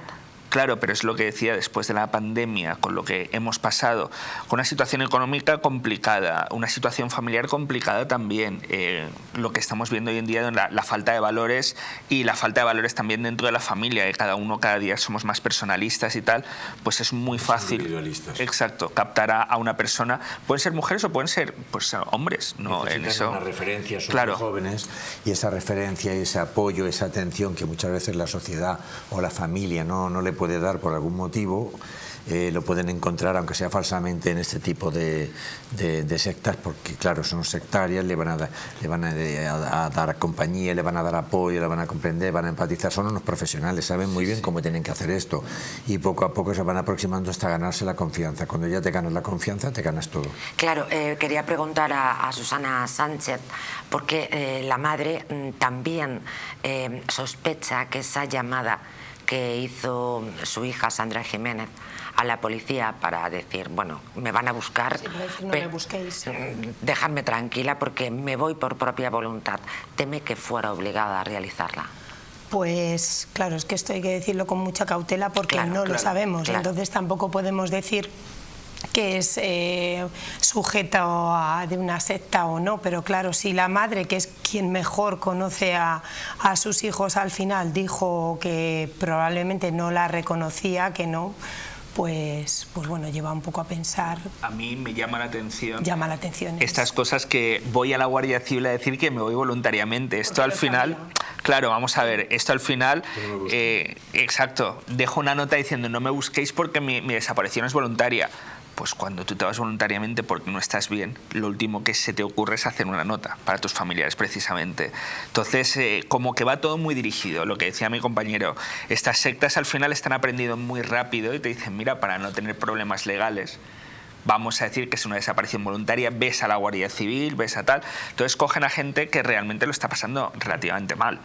C: Claro, pero es lo que decía, después de la pandemia, con lo que hemos pasado, con una situación económica complicada, una situación familiar complicada también, lo que estamos viendo hoy en día, la falta de valores y la falta de valores también dentro de la familia, que cada día somos más personalistas y tal, pues es muy fácil, exacto, captar a una persona. Pueden ser mujeres o pueden ser pues hombres, ¿no?
B: En eso, una referencia, son
C: claro,
B: jóvenes, y esa referencia, ese apoyo, esa atención que muchas veces la sociedad o la familia no le puede dar por algún motivo, lo pueden encontrar, aunque sea falsamente, en este tipo de sectas, porque claro, son sectarias, le van a dar compañía, le van a dar apoyo, le van a comprender, van a empatizar. Son unos profesionales, saben muy bien cómo tienen que hacer esto, y poco a poco se van aproximando hasta ganarse la confianza. Cuando ya te ganas la confianza, te ganas todo.
A: Claro, quería preguntar a Susana Sánchez, porque la madre también sospecha que esa llamada que hizo su hija Sandra Jiménez a la policía para decir, bueno, me van a buscar,
D: sí, no me busquéis,
A: dejadme tranquila porque me voy por propia voluntad, teme que fuera obligada a realizarla.
D: Pues claro, es que esto hay que decirlo con mucha cautela porque no lo sabemos, entonces tampoco podemos decir que es sujeta de una secta o no, pero claro, si la madre, que es quien mejor conoce a sus hijos, al final dijo que probablemente no la reconocía, que no, pues bueno, lleva un poco a pensar.
C: A mí me llama la atención.
D: Llama la atención.
C: Estas cosas que voy a la Guardia Civil a decir que me voy voluntariamente. Esto al final, claro, vamos a ver, esto al final, exacto, dejo una nota diciendo no me busquéis porque mi desaparición es voluntaria. Pues cuando tú te vas voluntariamente porque no estás bien, lo último que se te ocurre es hacer una nota para tus familiares, precisamente. Entonces, como que va todo muy dirigido, lo que decía mi compañero. Estas sectas al final están aprendiendo muy rápido y te dicen, mira, para no tener problemas legales, vamos a decir que es una desaparición voluntaria, ves a la Guardia Civil, ves a tal. Entonces cogen a gente que realmente lo está pasando relativamente mal.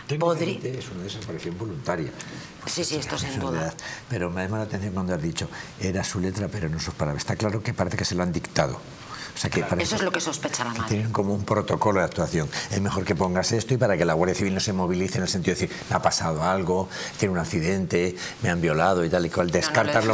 B: Es una desaparición voluntaria.
A: Sí, esto sin duda.
B: Pero me ha llamado la atención cuando has dicho, era su letra pero no sus palabras. Está claro que parece que se lo han dictado. O sea, que
A: eso es lo que sospecha la madre.
B: Tienen como un protocolo de actuación. Es mejor que pongas esto y para que la Guardia Civil no se movilice en el sentido de decir, me ha pasado algo, tiene un accidente, me han violado y tal y cual. Descartarlo,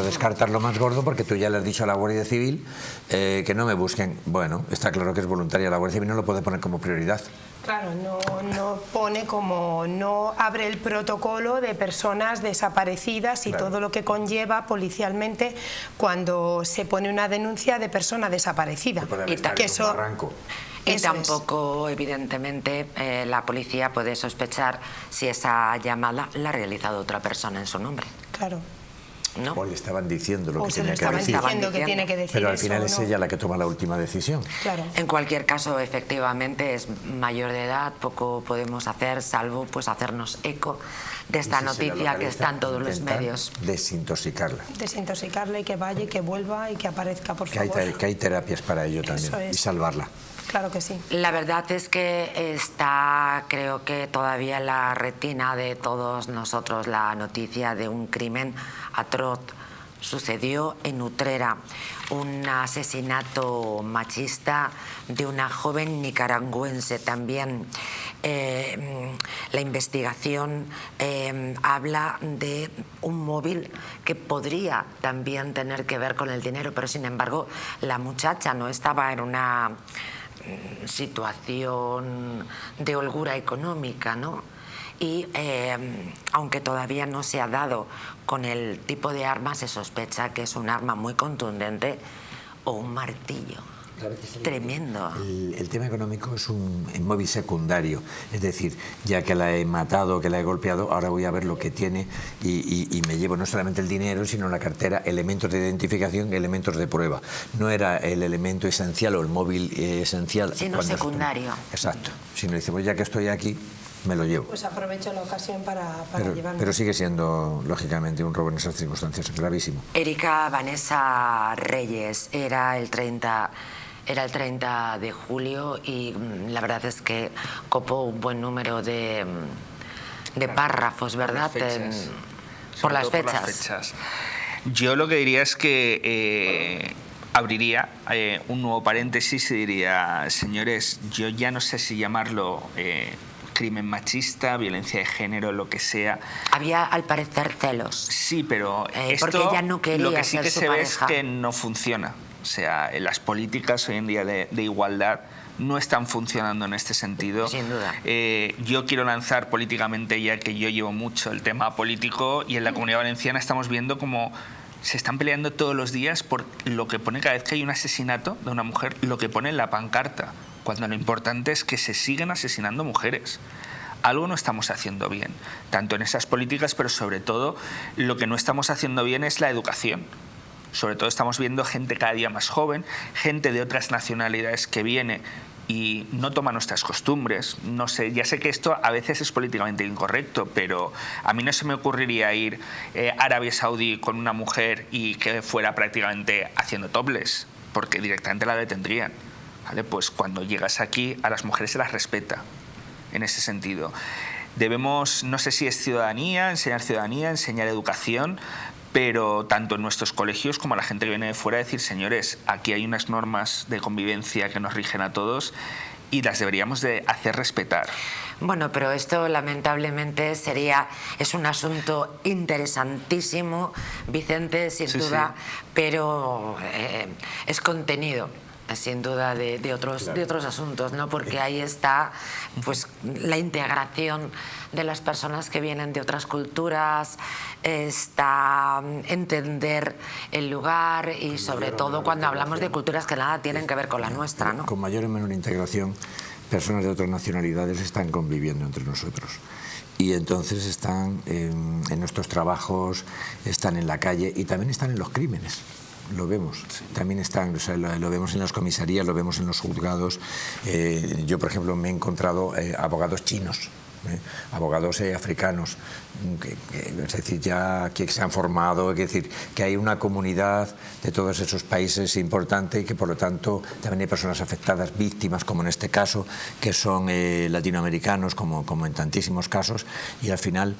B: descartarlo más gordo porque tú ya le has dicho a la Guardia Civil que no me busquen. Bueno, está claro que es voluntaria. La Guardia Civil no lo puede poner como prioridad.
D: Claro, no pone como, no abre el protocolo de personas desaparecidas y todo lo que conlleva policialmente cuando se pone una denuncia de persona desaparecida.
A: Y tampoco, evidentemente, la policía puede sospechar si esa llamada la ha realizado otra persona en su nombre.
D: Claro.
A: ¿No?
B: O le estaban diciendo lo que tenía que decir.
D: Que tiene que decir.
B: Pero al final es ella la que toma la última decisión.
D: Claro.
A: En cualquier caso, efectivamente, es mayor de edad, poco podemos hacer, salvo pues hacernos eco de esta noticia que está en todos los medios.
B: Desintoxicarla.
D: Desintoxicarla y que vaya y que vuelva y que aparezca, por favor.
B: Que hay terapias para ello también y salvarla.
D: Claro que sí.
A: La verdad es que está, creo que todavía en la retina de todos nosotros la noticia de un crimen atroz. Sucedió en Utrera, un asesinato machista de una joven nicaragüense también. La investigación habla de un móvil que podría también tener que ver con el dinero, pero sin embargo la muchacha no estaba en una situación de holgura económica, ¿no? Y aunque todavía no se ha dado con el tipo de arma, se sospecha que es un arma muy contundente o un martillo. tremendo.
B: El tema económico es un móvil secundario, es decir, ya que la he matado, que la he golpeado, ahora voy a ver lo que tiene y me llevo no solamente el dinero, sino la cartera, elementos de identificación, elementos de prueba. No era el elemento esencial o el móvil esencial.
A: Sino secundario.
B: Exacto. Si me dice, pues ya que estoy aquí, me lo llevo.
D: Pues aprovecho la ocasión para llevarme.
B: Pero sigue siendo, lógicamente, un robo en esas circunstancias gravísimo.
A: Erika Vanessa Reyes, era el 30 de julio y la verdad es que copó un buen número de párrafos, ¿verdad? Por las fechas.
C: Yo lo que diría es que abriría un nuevo paréntesis y diría, señores, yo ya no sé si llamarlo crimen machista, violencia de género, lo que sea.
A: Había, al parecer, celos.
C: Sí, pero esto,
A: porque ella no quería
C: lo que sí
A: ser
C: que
A: su
C: se
A: pareja.
C: ve es que no funciona. O sea, las políticas hoy en día de igualdad no están funcionando en este sentido.
A: Sin duda.
C: Yo quiero lanzar políticamente, ya que yo llevo mucho el tema político, y en la Comunidad Valenciana estamos viendo cómo se están peleando todos los días por lo que pone cada vez que hay un asesinato de una mujer, lo que pone en la pancarta, cuando lo importante es que se siguen asesinando mujeres. Algo no estamos haciendo bien, tanto en esas políticas, pero sobre todo lo que no estamos haciendo bien es la educación. Sobre todo estamos viendo gente cada día más joven, gente de otras nacionalidades que viene y no toma nuestras costumbres. No sé, ya sé que esto a veces es políticamente incorrecto, pero a mí no se me ocurriría ir a Arabia Saudí con una mujer y que fuera prácticamente haciendo topless, porque directamente la detendrían. ¿Vale? Pues cuando llegas aquí, a las mujeres se las respeta en ese sentido. Debemos, no sé si es ciudadanía, enseñar educación, pero tanto en nuestros colegios como a la gente que viene de fuera, decir, señores, aquí hay unas normas de convivencia que nos rigen a todos y las deberíamos de hacer respetar.
A: Bueno, pero esto lamentablemente es un asunto interesantísimo, Vicente, sin duda, pero es contenido, sin duda, de otros asuntos, ¿no? Porque ahí está pues la integración de las personas que vienen de otras culturas, está entender el lugar y sobre todo cuando hablamos de culturas que nada tienen que ver con la nuestra, ¿no?
B: Con mayor o menor integración, personas de otras nacionalidades están conviviendo entre nosotros. Y entonces están en nuestros trabajos, están en la calle y también están en los crímenes. Lo vemos, también están, o sea, lo vemos en las comisarías, lo vemos en los juzgados. Yo, por ejemplo, me he encontrado abogados chinos, abogados africanos, es decir, ya que se han formado, es decir, que hay una comunidad de todos esos países importante y que por lo tanto también hay personas afectadas, víctimas, como en este caso, que son latinoamericanos, como en tantísimos casos, y al final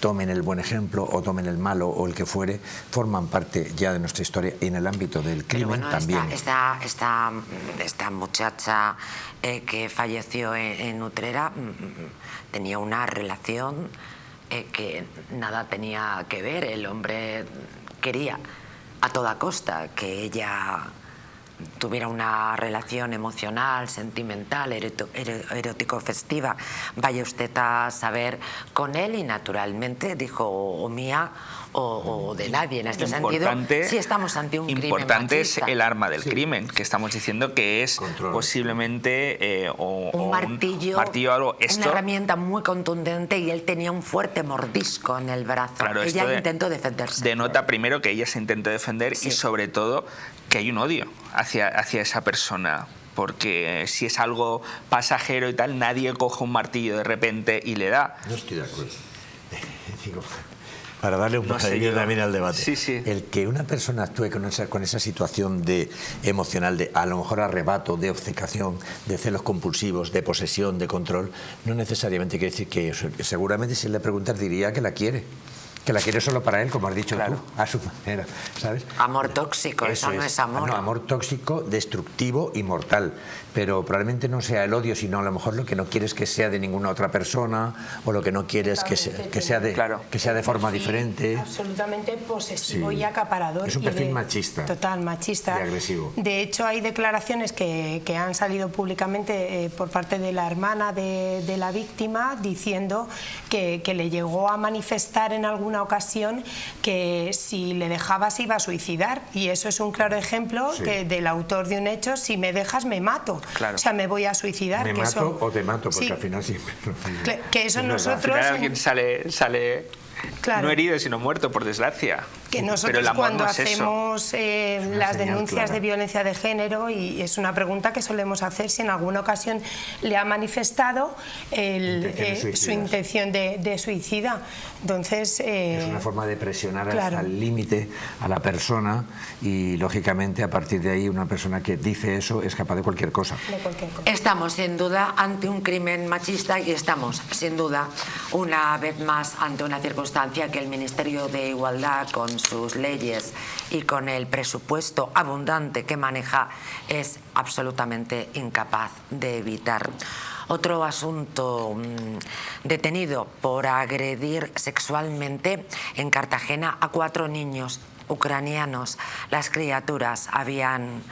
B: tomen el buen ejemplo o tomen el malo o el que fuere, forman parte ya de nuestra historia y en el ámbito del crimen. Pero bueno, también.
A: Esta muchacha que falleció en Utrera tenía una relación que nada tenía que ver. El hombre quería a toda costa que ella tuviera una relación emocional, sentimental, erótico-festiva, vaya usted a saber, con él, y naturalmente dijo o mía o de nadie. En este sentido, sí estamos ante un crimen
C: importante
A: machista.
C: Es el arma del crimen, que estamos diciendo que es posiblemente
A: un martillo,
C: algo.
A: Una herramienta muy contundente, y él tenía un fuerte mordisco en el brazo.
C: Claro,
A: ella intentó defenderse.
C: Denota primero que ella se intentó defender, y sobre todo que hay un odio hacia esa persona. Porque si es algo pasajero y tal, nadie coge un martillo de repente y le da.
B: No estoy de acuerdo. Digo, para darle un poquito también al debate.
C: Sí.
B: El que una persona actúe con esa situación emocional, de a lo mejor arrebato, de obcecación, de celos compulsivos, de posesión, de control, no necesariamente quiere decir que seguramente si le preguntas diría que la quiere. Que la quiere solo para él, como has dicho tú, a su manera, ¿sabes?
A: Amor tóxico, eso no es amor.
B: No, amor tóxico, destructivo y mortal. Pero probablemente no sea el odio, sino a lo mejor lo que no quieres que sea de ninguna otra persona, o lo que no quieres que sea de forma diferente.
D: Absolutamente posesivo y acaparador.
B: Es un perfil machista.
D: Total, machista.
B: Y agresivo.
D: De hecho, hay declaraciones que han salido públicamente por parte de la hermana de la víctima, diciendo que le llegó a manifestar en algún alguna ocasión que si le dejaba se iba a suicidar, y eso es un claro ejemplo del autor de un hecho: si me dejas me mato, o sea, me voy a suicidar.
B: Me
D: que
B: mato
D: eso,
B: o te mato, porque al final siempre...
D: que eso nosotros...
C: Al final alguien sale
D: Claro.
C: no herido, sino muerto, por desgracia.
D: Que nosotros
C: Pero el amor
D: cuando
C: no es
D: hacemos las denuncias de violencia de género, y es una pregunta que solemos hacer, si en alguna ocasión le ha manifestado su intención de suicida. Entonces,
B: es una forma de presionar hasta el límite a la persona, y lógicamente a partir de ahí una persona que dice eso es capaz de cualquier cosa.
A: Estamos sin duda ante un crimen machista, y estamos sin duda una vez más ante una circunstancia que el Ministerio de Igualdad, con sus leyes y con el presupuesto abundante que maneja, es absolutamente incapaz de evitar. Otro asunto: detenido por agredir sexualmente en Cartagena a 4 niños ucranianos. Las criaturas habían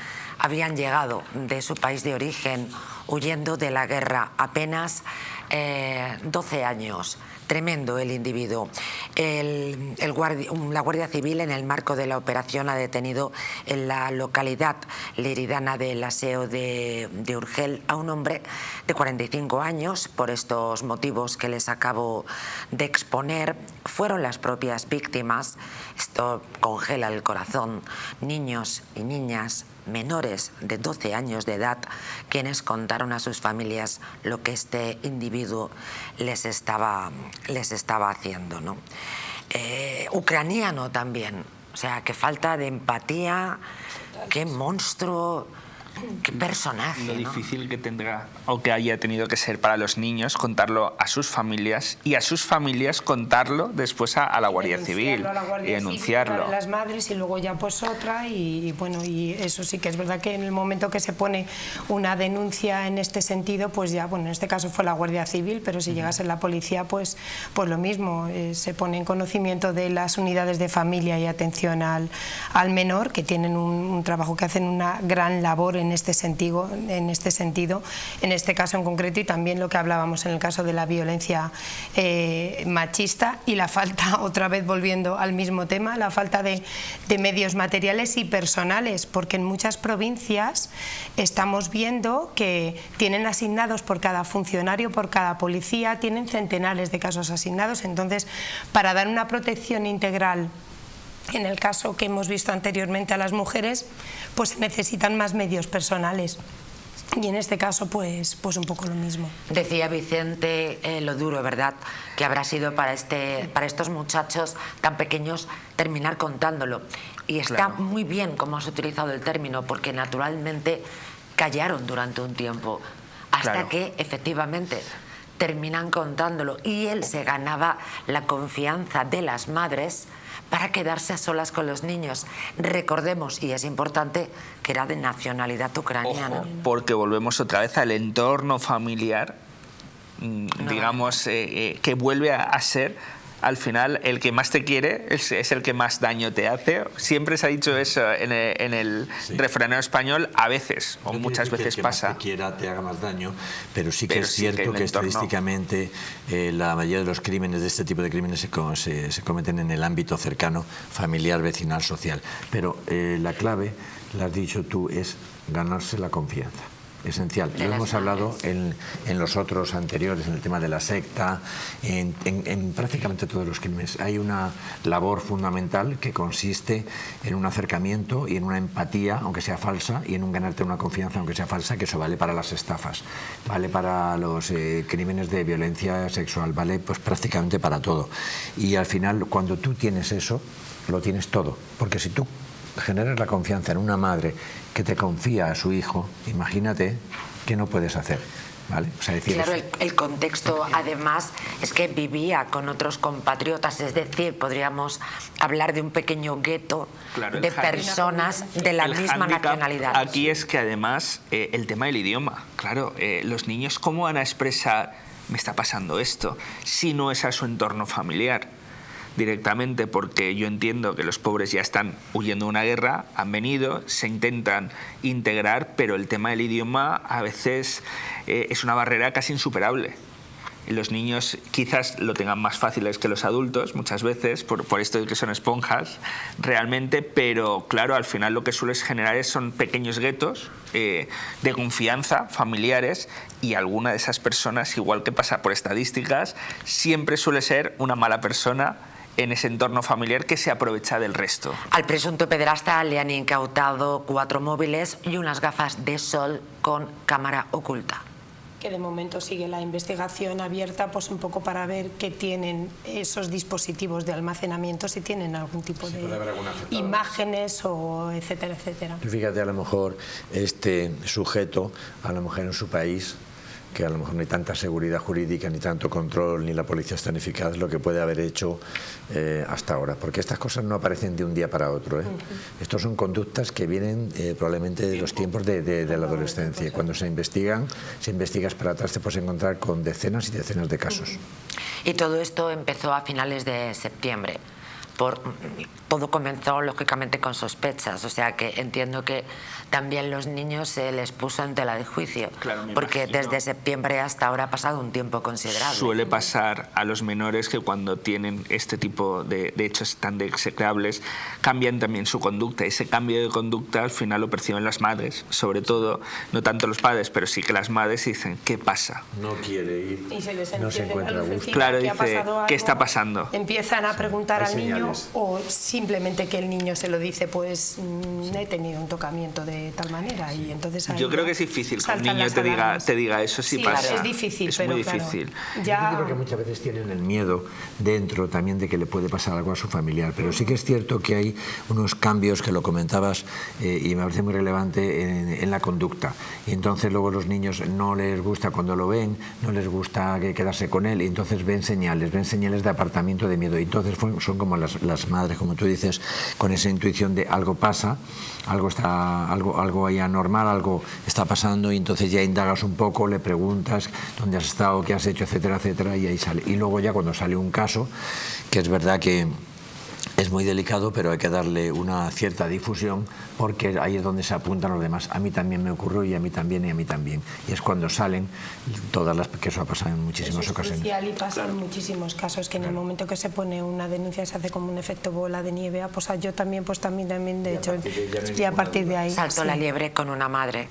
A: llegado de su país de origen huyendo de la guerra, apenas 12 años. Tremendo el individuo. La Guardia Civil, en el marco de la operación, ha detenido en la localidad leridana del Aseo de Urgel a un hombre de 45 años. Por estos motivos que les acabo de exponer, fueron las propias víctimas, esto congela el corazón, niños y niñas menores de 12 años de edad, quienes contaron a sus familias lo que este individuo les estaba haciendo, ¿no? Ucraniano también, o sea, qué falta de empatía, qué monstruo, qué personaje.
C: Lo difícil que tendrá o que haya tenido que ser para los niños contarlo a sus familias, y a sus familias contarlo después a la Guardia Civil y denunciarlo.
D: A las madres, y luego ya pues otra, y bueno, y eso sí que es verdad que en el momento que se pone una denuncia en este sentido, pues ya, bueno, en este caso fue la Guardia Civil, pero si llegase la policía, pues lo mismo, se pone en conocimiento de las unidades de familia y atención al menor, que tienen un trabajo, que hacen una gran labor en este sentido, en este caso en concreto, y también lo que hablábamos en el caso de la violencia machista, y la falta, otra vez volviendo al mismo tema, la falta de medios materiales y personales, porque en muchas provincias estamos viendo que tienen asignados por cada funcionario, por cada policía, tienen centenares de casos asignados. Entonces, para dar una protección integral, en el caso que hemos visto anteriormente a las mujeres, pues se necesitan más medios personales. Y en este caso, pues un poco lo mismo.
A: Decía Vicente lo duro, ¿verdad?, que habrá sido para estos muchachos tan pequeños terminar contándolo. Y está muy bien cómo has utilizado el término, porque naturalmente callaron durante un tiempo, hasta que efectivamente terminan contándolo, y él se ganaba la confianza de las madres para quedarse a solas con los niños. Recordemos, y es importante, que era de nacionalidad ucraniana.
C: Ojo, porque volvemos otra vez al entorno familiar, digamos, que vuelve a ser, al final, el que más te quiere es el que más daño te hace. Siempre se ha dicho eso en el refranero español, a veces, o muchas veces pasa.
B: Que más te quiera te haga más daño, pero sí que es cierto que estadísticamente la mayoría de los crímenes, de este tipo de crímenes, se cometen en el ámbito cercano, familiar, vecinal, social. Pero la clave, la has dicho tú, es ganarse la confianza. Esencial. Lo hemos hablado en los otros anteriores, en el tema de la secta, en prácticamente todos los crímenes. Hay una labor fundamental que consiste en un acercamiento y en una empatía, aunque sea falsa, y en un ganarte una confianza, aunque sea falsa, que eso vale para las estafas, vale para los crímenes de violencia sexual, vale pues prácticamente para todo. Y al final, cuando tú tienes eso, lo tienes todo, porque si tú generas la confianza en una madre que te confía a su hijo, imagínate qué no puedes hacer, ¿vale? O sea, decir
A: claro,
B: eso.
A: El contexto, además, es que vivía con otros compatriotas, es decir, podríamos hablar de un pequeño gueto de personas de la misma nacionalidad.
C: Aquí es que además el tema del idioma, claro, los niños, ¿cómo van a expresar me está pasando esto si no es a su entorno familiar? Directamente, porque yo entiendo que los pobres ya están huyendo de una guerra, han venido, se intentan integrar, pero el tema del idioma a veces es una barrera casi insuperable. Los niños quizás lo tengan más fáciles que los adultos, muchas veces, por esto de que son esponjas, realmente, pero claro, al final lo que sueles generar son pequeños guetos de confianza, familiares, y alguna de esas personas, igual que pasa por estadísticas, siempre suele ser una mala persona en ese entorno familiar que se aprovecha del resto.
A: Al presunto pederasta le han incautado 4 móviles y unas gafas de sol con cámara oculta.
D: Que de momento sigue la investigación abierta, pues un poco para ver qué tienen esos dispositivos de almacenamiento, si tienen algún tipo de imágenes o etcétera, etcétera.
B: Fíjate, a lo mejor este sujeto, a lo mejor en su país, que a lo mejor no hay tanta seguridad jurídica, ni tanto control, ni la policía es tan eficaz, lo que puede haber hecho hasta ahora. Porque estas cosas no aparecen de un día para otro. Estos son conductas que vienen probablemente de los tiempos de la adolescencia. Y cuando se investigas para atrás te puedes encontrar con decenas y decenas de casos.
A: Y todo esto empezó a finales de septiembre. Todo comenzó lógicamente con sospechas, o sea que entiendo que también los niños se les puso en tela de juicio,
C: claro,
A: porque desde septiembre hasta ahora ha pasado un tiempo considerable.
C: Suele pasar a los menores que cuando tienen este tipo de hechos tan execrables cambian también su conducta, y ese cambio de conducta al final lo perciben las madres, sobre todo, no tanto los padres, pero sí que las madres dicen, ¿qué pasa?
B: No quiere ir,
D: y se les
B: no se encuentra a gusto.
C: Claro, dice, ¿qué está pasando?
D: Empiezan a preguntar al niño, o simplemente que el niño se lo dice, pues he tenido un tocamiento de tal manera, y entonces
C: yo creo que es difícil que un niño te diga eso, sí pasa.
D: Claro, es difícil,
C: es
D: pero
C: muy
D: claro,
C: difícil.
D: Ya...
B: Yo creo que muchas veces tienen el miedo dentro también de que le puede pasar algo a su familiar, pero sí que es cierto que hay unos cambios que lo comentabas y me parece muy relevante en la conducta, y entonces luego los niños no les gusta cuando lo ven, no les gusta quedarse con él, y entonces ven señales de apartamiento, de miedo, y entonces son como las madres, como tú dices, con esa intuición de algo pasa, algo ahí anormal, algo está pasando, y entonces ya indagas un poco, le preguntas dónde has estado, qué has hecho, etcétera, etcétera, y ahí sale. Y luego ya cuando sale un caso, que es verdad que es muy delicado, pero hay que darle una cierta difusión, porque ahí es donde se apuntan los demás. A mí también me ocurrió, y a mí también, y a mí también. Y es cuando salen todas las... que eso ha pasado en muchísimas ocasiones.
D: Es crucial, y pasa en muchísimos casos, que en el momento que se pone una denuncia se hace como un efecto bola de nieve. Pues yo también, de hecho, y a partir de ahí...
A: Saltó la liebre con una madre.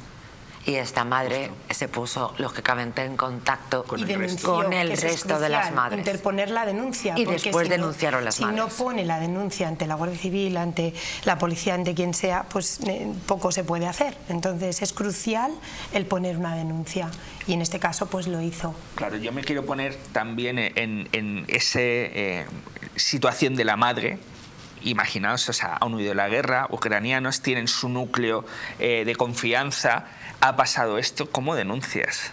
A: Y esta madre se puso, lógicamente, en contacto con el resto de las madres.
D: Interponer la denuncia.
A: Y después denunciaron las madres.
D: Si no pone la denuncia ante la Guardia Civil, ante la policía, ante quien sea, pues poco se puede hacer. Entonces es crucial el poner una denuncia. Y en este caso, pues lo hizo.
C: Claro, yo me quiero poner también en esa situación de la madre. Imaginaos, han huido de la guerra, ucranianos, tienen su núcleo de confianza. Ha pasado esto, ¿cómo denuncias?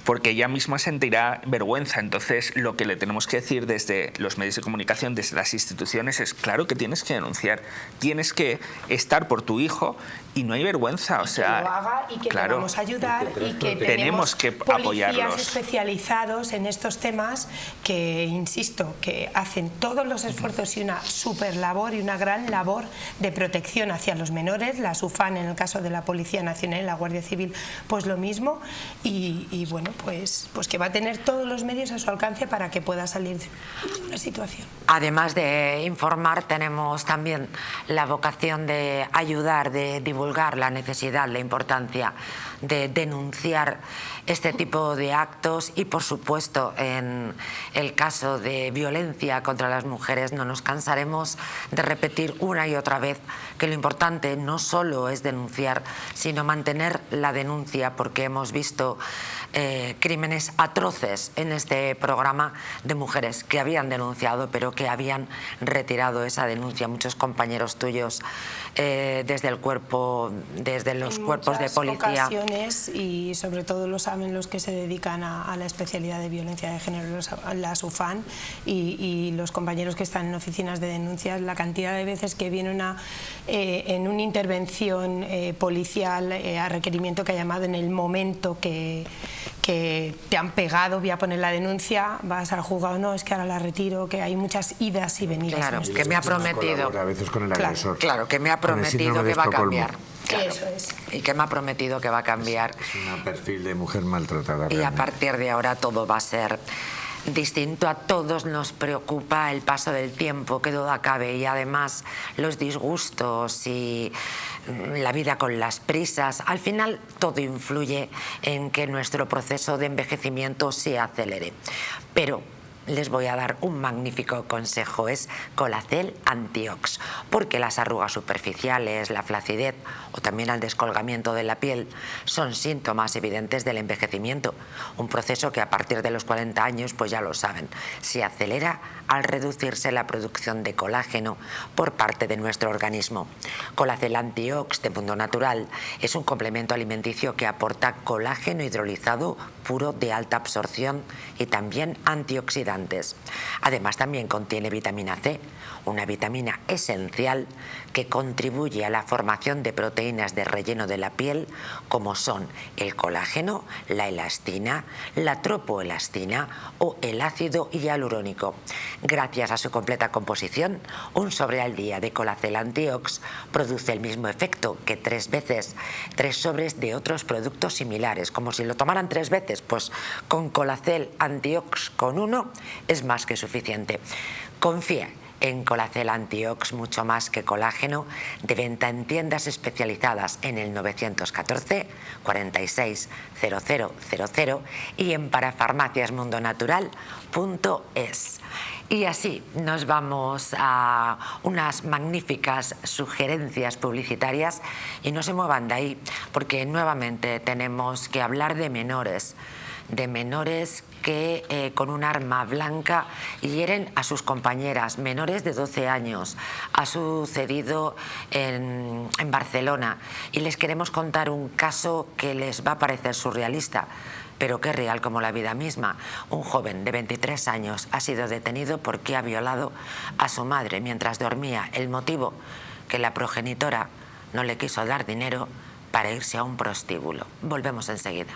C: Porque ella misma sentirá vergüenza. Entonces, lo que le tenemos que decir desde los medios de comunicación, desde las instituciones, es claro que tienes que denunciar, tienes que estar por tu hijo, y no hay vergüenza. O sea,
D: que lo haga, y que
C: claro,
D: le vamos a ayudar, y que
C: tenemos que
D: policías
C: apoyarlos
D: especializados en estos temas que, insisto, que hacen todos los esfuerzos y una super labor y una gran labor de protección hacia los menores. La SUFAN, en el caso de la Policía Nacional, la Guardia Civil, pues lo mismo, y bueno, pues que va a tener todos los medios a su alcance para que pueda salir de una situación.
A: Además de informar, tenemos también la vocación de ayudar, de divulgar la necesidad, la importancia de denunciar este tipo de actos, y por supuesto en el caso de violencia contra las mujeres no nos cansaremos de repetir una y otra vez que lo importante no solo es denunciar, sino mantener la denuncia, porque hemos visto crímenes atroces en este programa de mujeres que habían denunciado pero que habían retirado esa denuncia. Muchos compañeros tuyos desde los cuerpos de policía.
D: Ocasiones, y sobre todo lo saben los que se dedican a la especialidad de violencia de género, la SUFAN, y los compañeros que están en oficinas de denuncias, la cantidad de veces que viene en una intervención policial a requerimiento que ha llamado en el momento que te han pegado, voy a poner la denuncia, vas al juzgado, no, es que ahora la retiro, que hay muchas idas y venidas.
A: Claro, que me ha prometido.
B: A veces con el agresor.
A: Claro, que me ha prometido que va a cambiar. Claro.
D: Eso es.
A: Y que me ha prometido que va a cambiar.
B: Es un perfil de mujer maltratada.
A: Y a
B: realmente.
A: partir de ahora todo va a ser distinto. A todos nos preocupa el paso del tiempo, que duda cabe, y además los disgustos y la vida con las prisas. Al final todo influye en que nuestro proceso de envejecimiento se acelere. Pero les voy a dar un magnífico consejo, es Colacel Antiox, porque las arrugas superficiales, la flacidez o también el descolgamiento de la piel son síntomas evidentes del envejecimiento, un proceso que a partir de los 40 años, pues ya lo saben, se acelera al reducirse la producción de colágeno por parte de nuestro organismo. Colacel Antiox de Mundo Natural es un complemento alimenticio que aporta colágeno hidrolizado puro de alta absorción y también antioxidantes. Además también contiene vitamina C, una vitamina esencial que contribuye a la formación de proteínas de relleno de la piel como son el colágeno, la elastina, la tropoelastina o el ácido hialurónico. Gracias a su completa composición, un sobre al día de Colacel Antiox produce el mismo efecto que 3 sobres de otros productos similares, como si lo tomaran 3 veces, pues con Colacel Antiox con uno es más que suficiente. Confía en Colacel Antiox, mucho más que colágeno, de venta en tiendas especializadas en el 914 46 0000 y en parafarmaciasmundonatural.es. Y así nos vamos a unas magníficas sugerencias publicitarias y no se muevan de ahí, porque nuevamente tenemos que hablar de menores que con un arma blanca hieren a sus compañeras, menores de 12 años. Ha sucedido en Barcelona y les queremos contar un caso que les va a parecer surrealista, pero que es real como la vida misma. Un joven de 23 años ha sido detenido porque ha violado a su madre mientras dormía. El motivo, que la progenitora no le quiso dar dinero para irse a un prostíbulo. Volvemos enseguida.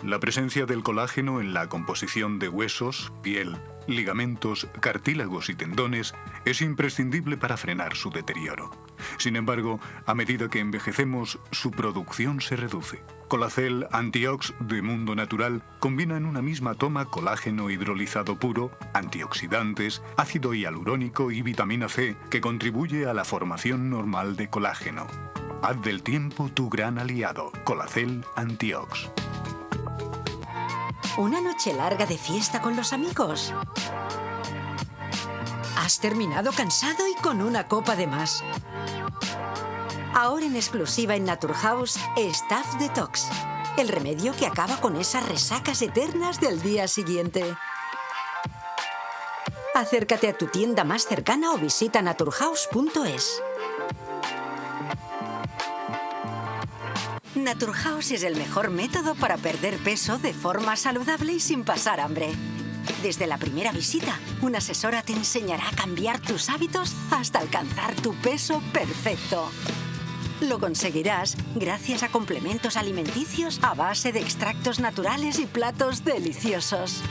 H: La presencia del colágeno en la composición de huesos, piel, ligamentos, cartílagos y tendones es imprescindible para frenar su deterioro. Sin embargo, a medida que envejecemos, su producción se reduce. Colacel Antiox de Mundo Natural combina en una misma toma colágeno hidrolizado puro, antioxidantes, ácido hialurónico y vitamina C, que contribuye a la formación normal de colágeno. Haz del tiempo tu gran aliado. Colacel Antiox.
G: ¿Una noche larga de fiesta con los amigos? ¿Has terminado cansado y con una copa de más? Ahora en exclusiva en Naturhaus, Staff Detox. El remedio que acaba con esas resacas eternas del día siguiente. Acércate a tu tienda más cercana o visita naturhaus.es. Naturhaus es el mejor método para perder peso de forma saludable y sin pasar hambre. Desde la primera visita, una asesora te enseñará a cambiar tus hábitos hasta alcanzar tu peso perfecto. Lo conseguirás gracias a complementos alimenticios a base de extractos naturales y platos deliciosos.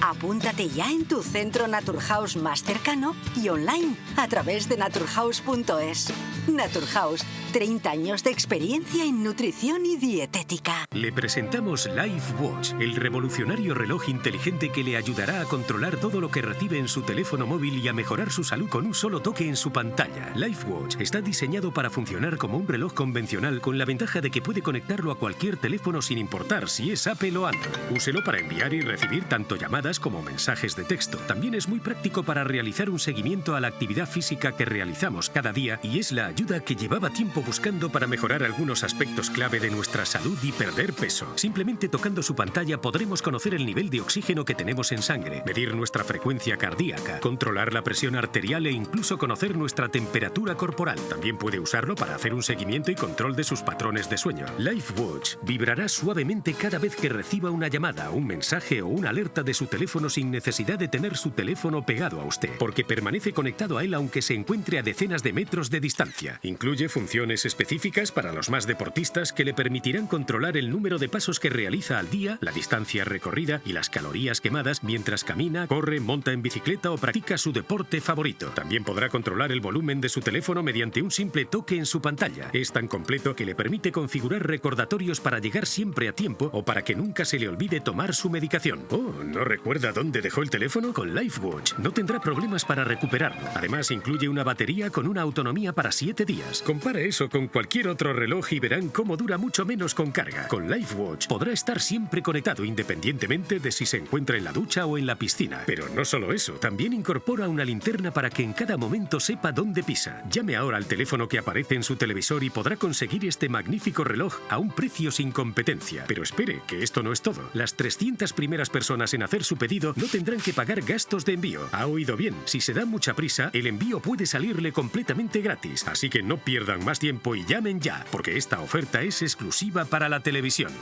G: Apúntate ya en tu centro Naturhaus más cercano y online a través de naturhaus.es. Naturhaus, 30 años de experiencia en nutrición y dietética.
F: Le presentamos LifeWatch, el revolucionario reloj inteligente que le ayudará a controlar todo lo que recibe en su teléfono móvil y a mejorar su salud con un solo toque en su pantalla. LifeWatch está diseñado para funcionar como un reloj convencional, con la ventaja de que puede conectarlo a cualquier teléfono sin importar si es Apple o Android. Úselo para enviar y recibir tanto llamadas llamadas como mensajes de texto. También es muy práctico para realizar un seguimiento a la actividad física que realizamos cada día y es la ayuda que llevaba tiempo buscando para mejorar algunos aspectos clave de nuestra salud y perder peso. Simplemente tocando su pantalla podremos conocer el nivel de oxígeno que tenemos en sangre, medir nuestra frecuencia cardíaca, controlar la presión arterial e incluso conocer nuestra temperatura corporal. También puede usarlo para hacer un seguimiento y control de sus patrones de sueño. LifeWatch vibrará suavemente cada vez que reciba una llamada, un mensaje o una alerta de su teléfono sin necesidad de tener su teléfono pegado a usted, porque permanece conectado a él aunque se encuentre a decenas de metros de distancia. Incluye funciones específicas para los más deportistas que le permitirán controlar el número de pasos que realiza al día, la distancia recorrida y las calorías quemadas mientras camina, corre, monta en bicicleta o practica su deporte favorito. También podrá controlar el volumen de su teléfono mediante un simple toque en su pantalla. Es tan completo que le permite configurar recordatorios para llegar siempre a tiempo o para que nunca se le olvide tomar su medicación. Oh, ¿no recuerda dónde dejó el teléfono? Con LifeWatch no tendrá problemas para recuperarlo. Además, incluye una batería con una autonomía para 7 días. Compara eso con cualquier otro reloj y verán cómo dura mucho menos con carga. Con LifeWatch podrá estar siempre conectado independientemente de si se encuentra en la ducha o en la piscina. Pero no solo eso, también incorpora una linterna para que en cada momento sepa dónde pisa. Llame ahora al teléfono que aparece en su televisor y podrá conseguir este magnífico reloj a un precio sin competencia. Pero espere, que esto no es todo. Las 300 primeras personas en hacer su pedido no tendrán que pagar gastos de envío. Ha oído bien, si se da mucha prisa, el envío puede salirle completamente gratis. Así que no pierdan más tiempo y llamen ya, porque esta oferta es exclusiva para la televisión.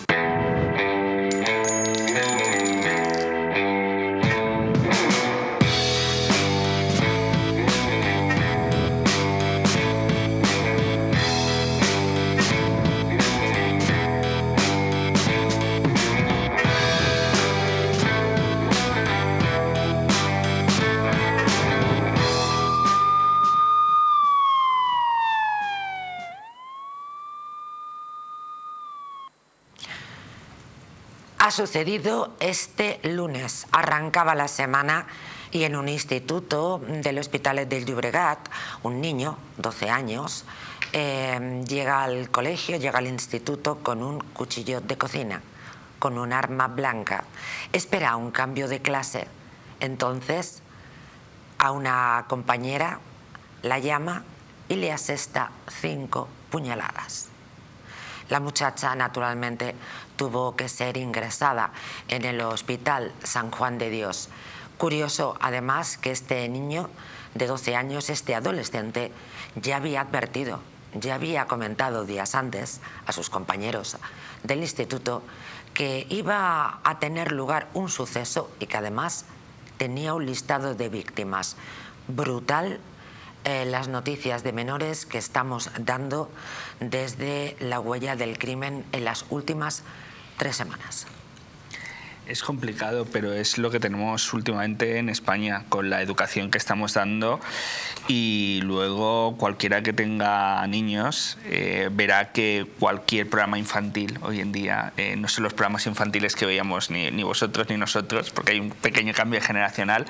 A: Ha sucedido este lunes. Arrancaba la semana y en un instituto del Hospitalet del Llobregat, un niño, 12 años, llega al colegio, llega al instituto con un cuchillo de cocina, con un arma blanca. Espera un cambio de clase. Entonces, a una compañera la llama y le asesta 5 puñaladas. La muchacha, naturalmente, tuvo que ser ingresada en el Hospital San Juan de Dios. Curioso, además, que este niño de 12 años, este adolescente, ya había advertido, ya había comentado días antes a sus compañeros del instituto que iba a tener lugar un suceso y que además tenía un listado de víctimas. Brutal las noticias de menores que estamos dando desde la huella del crimen en las últimas 3 semanas.
C: Es complicado, pero es lo que tenemos últimamente en España con la educación que estamos dando, y luego cualquiera que tenga niños verá que cualquier programa infantil hoy en día, no son los programas infantiles que veíamos ni vosotros ni nosotros, porque hay un pequeño cambio generacional,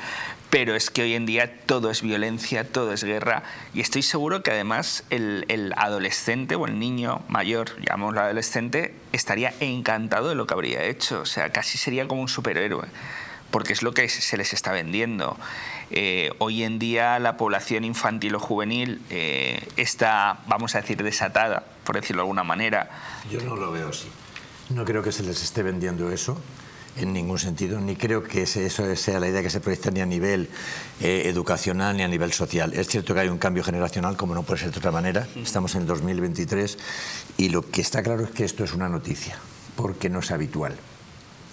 C: pero es que hoy en día todo es violencia, todo es guerra, y estoy seguro que además el adolescente o el niño mayor, llamémoslo adolescente, estaría encantado de lo que habría hecho. O sea, casi sería como un superhéroe, porque es lo que se les está vendiendo. Hoy en día la población infantil o juvenil está, vamos a decir, desatada, por decirlo de alguna manera.
B: Yo no lo veo así. No creo que se les esté vendiendo eso en ningún sentido, ni creo que eso sea la idea que se proyecta ni a nivel educacional ni a nivel social. Es cierto que hay un cambio generacional, como no puede ser de otra manera. Estamos en el 2023 y lo que está claro es que esto es una noticia, porque no es habitual.